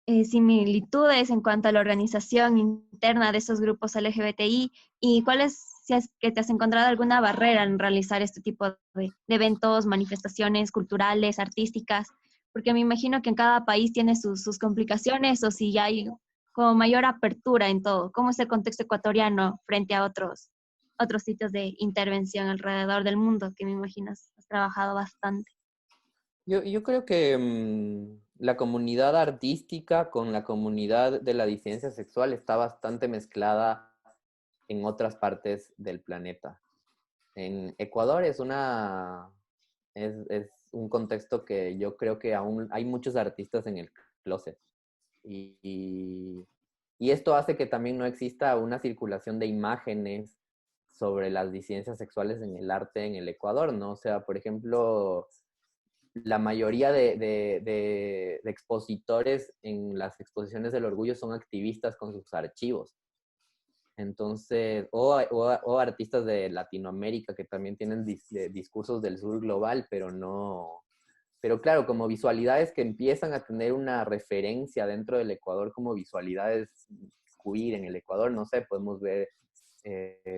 similitudes en cuanto a la organización interna de esos grupos LGBTI? ¿Y cuáles, si es que te has encontrado alguna barrera en realizar este tipo de eventos, manifestaciones culturales, artísticas? porque me imagino que en cada país tiene sus complicaciones o si ya hay como mayor apertura en todo. ¿Cómo es el contexto ecuatoriano frente a otros sitios de intervención alrededor del mundo, que me imagino has trabajado bastante? Yo creo que la comunidad artística con la comunidad de la disidencia sexual está bastante mezclada en otras partes del planeta. En Ecuador es un contexto que yo creo que aún hay muchos artistas en el closet. Y esto hace que también no exista una circulación de imágenes sobre las disidencias sexuales en el arte en el Ecuador, ¿no? O sea, por ejemplo, la mayoría de expositores en las exposiciones del orgullo son activistas con sus archivos. Entonces, o artistas de Latinoamérica que también tienen discursos del sur global, pero claro, como visualidades que empiezan a tener una referencia dentro del Ecuador como visualidades queer en el Ecuador, no sé, podemos ver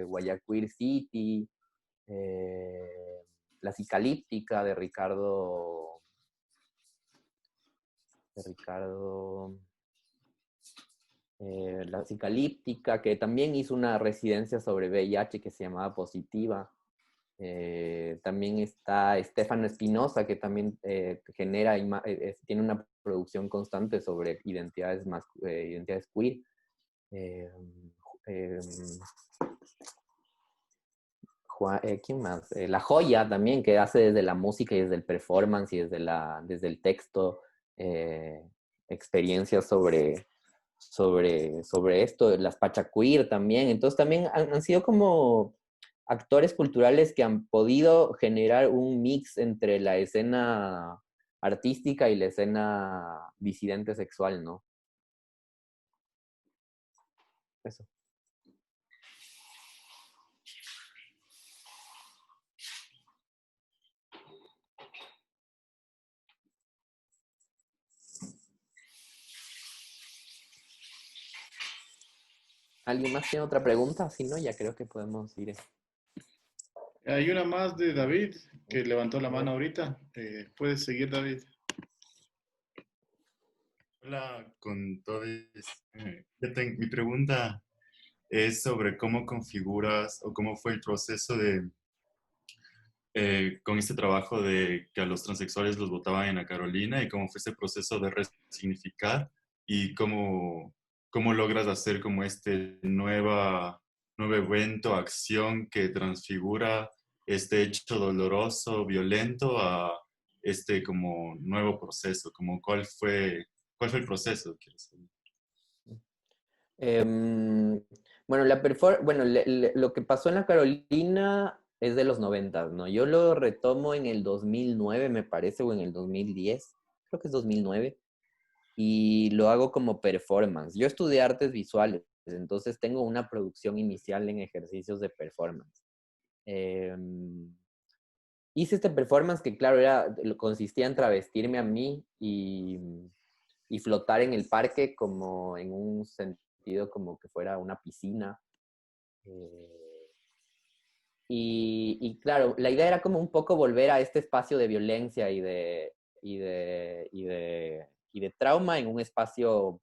Guayaquil City, La Cicalíptica de Ricardo, La Cicalíptica, que también hizo una residencia sobre VIH que se llamaba Positiva. También está Estefano Espinosa, que también tiene una producción constante sobre identidades queer. ¿Quién más? La Joya también, que hace desde la música y desde el performance y desde el texto experiencias sobre esto, las Pachacuir también. Entonces también han sido como actores culturales que han podido generar un mix entre la escena artística y la escena disidente sexual, ¿no? Eso. ¿Alguien más tiene otra pregunta? Si no, ya creo que podemos ir. Hay una más de David, que levantó la mano ahorita. Puedes seguir, David. Hola con todos. Mi pregunta es sobre cómo configuras o cómo fue el proceso con este trabajo de que a los transexuales los votaban en la Carolina y cómo fue ese proceso de resignificar y cómo logras hacer como este nuevo evento, acción que transfigura este hecho doloroso, violento a este como nuevo proceso, como cuál fue el proceso, quiero saber. Bueno, lo que pasó en la Carolina es de los 90, ¿no? Yo lo retomo en el 2009, me parece, o en el 2010, creo que es 2009, y lo hago como performance. Yo estudié artes visuales, entonces tengo una producción inicial en ejercicios de performance. Hice este performance que, claro, consistía en travestirme a mí y flotar en el parque como en un sentido como que fuera una piscina. Y claro, la idea era como un poco volver a este espacio de violencia y de trauma en un espacio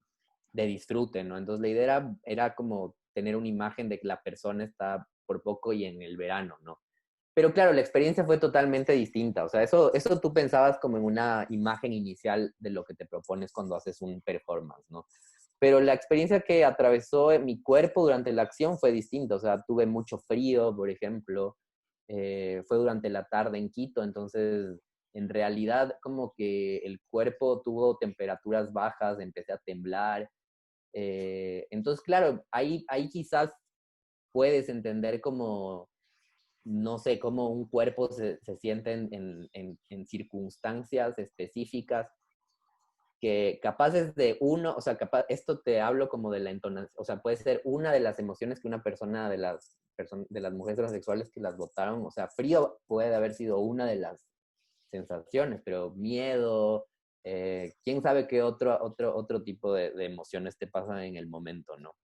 de disfrute, ¿no? Entonces la idea era como tener una imagen de que la persona está por poco y en el verano, ¿no? Pero claro, la experiencia fue totalmente distinta. O sea, eso tú pensabas como en una imagen inicial de lo que te propones cuando haces un performance, ¿no? Pero la experiencia que atravesó mi cuerpo durante la acción fue distinta. O sea, tuve mucho frío, por ejemplo. Fue durante la tarde en Quito, entonces en realidad como que el cuerpo tuvo temperaturas bajas, empecé a temblar. Entonces, claro, ahí quizás puedes entender como, no sé, cómo un cuerpo se siente en circunstancias específicas que capaces de uno, o sea, esto te hablo como de la entonación, o sea, puede ser una de las emociones que una persona de las mujeres transexuales que las votaron, o sea, frío puede haber sido una de las sensaciones, pero miedo, quién sabe qué otro tipo de emociones te pasan en el momento, ¿no?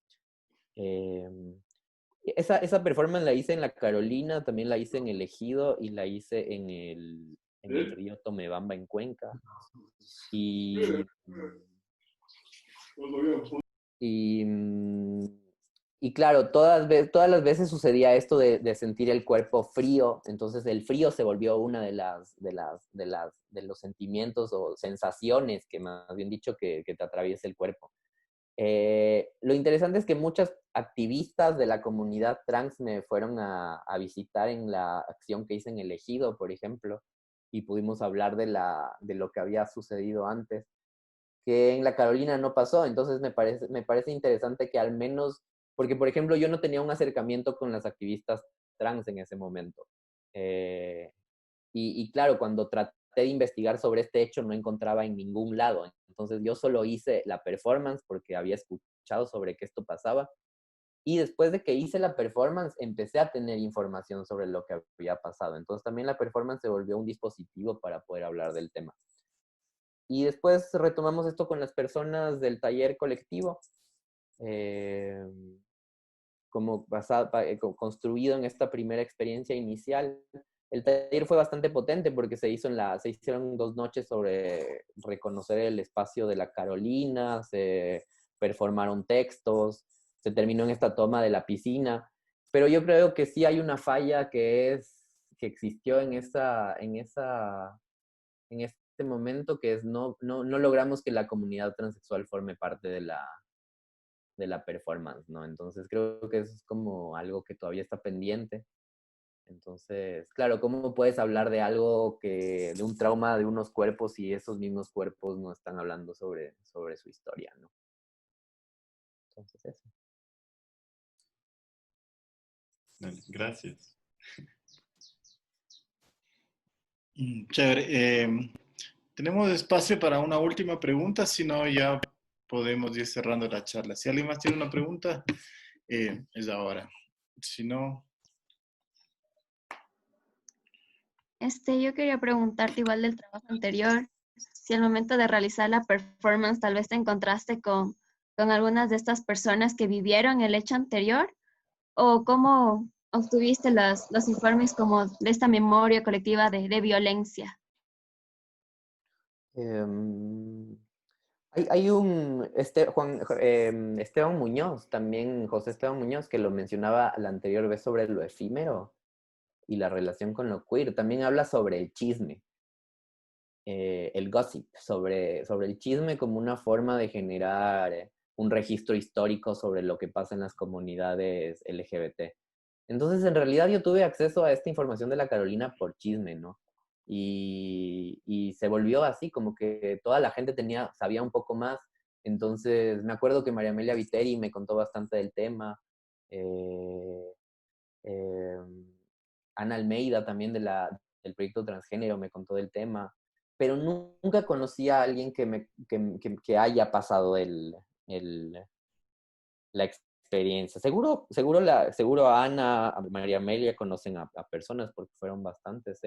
Esa performance la hice en la Carolina, también la hice en el Ejido y la hice en en el río Tomebamba en Cuenca. Y claro, todas las veces sucedía esto de sentir el cuerpo frío, entonces el frío se volvió una de los sentimientos o sensaciones, que más bien dicho, que te atraviesa el cuerpo. Lo interesante es que muchas activistas de la comunidad trans me fueron a visitar en la acción que hice en el Ejido, por ejemplo, y pudimos hablar de lo que había sucedido antes, que en la Carolina no pasó. Entonces me parece interesante que al menos, porque por ejemplo yo no tenía un acercamiento con las activistas trans en ese momento. Y claro, cuando traté de investigar sobre este hecho no encontraba en ningún lado. Entonces yo solo hice la performance porque había escuchado sobre que esto pasaba. Y después de que hice la performance, empecé a tener información sobre lo que había pasado. Entonces también la performance se volvió un dispositivo para poder hablar del tema. Y después retomamos esto con las personas del taller colectivo, como construido en esta primera experiencia inicial. El taller fue bastante potente porque se hicieron 2 noches sobre reconocer el espacio de la Carolina, se performaron textos, se terminó en esta toma de la piscina, pero yo creo que sí hay una falla que existió en este momento, que es no logramos que la comunidad transexual forme parte de la performance, ¿no? Entonces creo que eso es como algo que todavía está pendiente. Entonces, claro, ¿cómo puedes hablar de algo de un trauma de unos cuerpos si esos mismos cuerpos no están hablando sobre su historia, ¿no? Entonces eso. Gracias. Chévere. Tenemos espacio para una última pregunta, si no ya podemos ir cerrando la charla. Si alguien más tiene una pregunta, es ahora. Si no... Yo quería preguntarte igual del trabajo anterior, si al momento de realizar la performance tal vez te encontraste con algunas de estas personas que vivieron el hecho anterior, o cómo obtuviste los informes como de esta memoria colectiva de violencia. Hay un Esteban Muñoz, también José Esteban Muñoz, que lo mencionaba la anterior vez sobre lo efímero y la relación con lo queer. También habla sobre el chisme, el gossip, sobre el chisme como una forma de generar un registro histórico sobre lo que pasa en las comunidades LGBT. Entonces, en realidad yo tuve acceso a esta información de la Carolina por chisme, ¿no? Y se volvió así, como que toda la gente sabía un poco más. Entonces, me acuerdo que María Amelia Viteri me contó bastante del tema. Ana Almeida también del proyecto Transgénero me contó del tema. Pero nunca conocí a alguien que haya pasado la experiencia. Seguro Ana, a María Amelia conocen a personas porque fueron bastantes.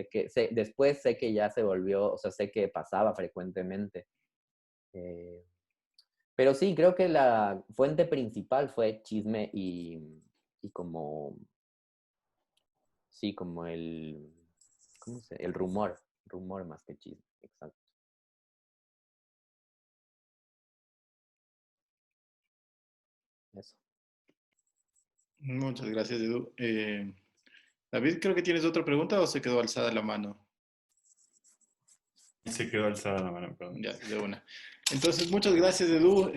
Después sé que ya se volvió, o sea, sé que pasaba frecuentemente. Pero sí, creo que la fuente principal fue chisme y como, sí, como el rumor más que chisme, exacto. Eso. Muchas gracias, Edu. David, creo que tienes otra pregunta o se quedó alzada la mano. Se quedó alzada la mano, perdón. Ya, de una. Entonces, muchas gracias, Edu,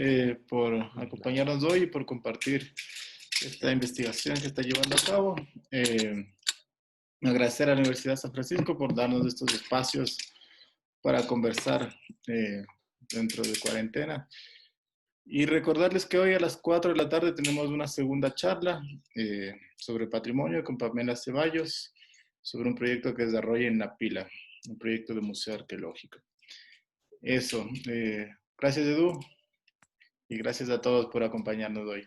por acompañarnos hoy y por compartir esta investigación que está llevando a cabo. Agradecer a la Universidad de San Francisco por darnos estos espacios para conversar dentro de cuarentena. Y recordarles que hoy a las 4 de la tarde tenemos una segunda charla sobre patrimonio con Pamela Ceballos, sobre un proyecto que desarrolla en Napila, un proyecto de museo arqueológico. Eso. Gracias, Edu, y gracias a todos por acompañarnos hoy.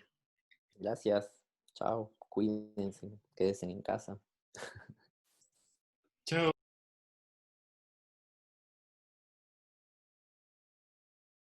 Gracias. Chao. Cuídense. Quédense en casa. Chao.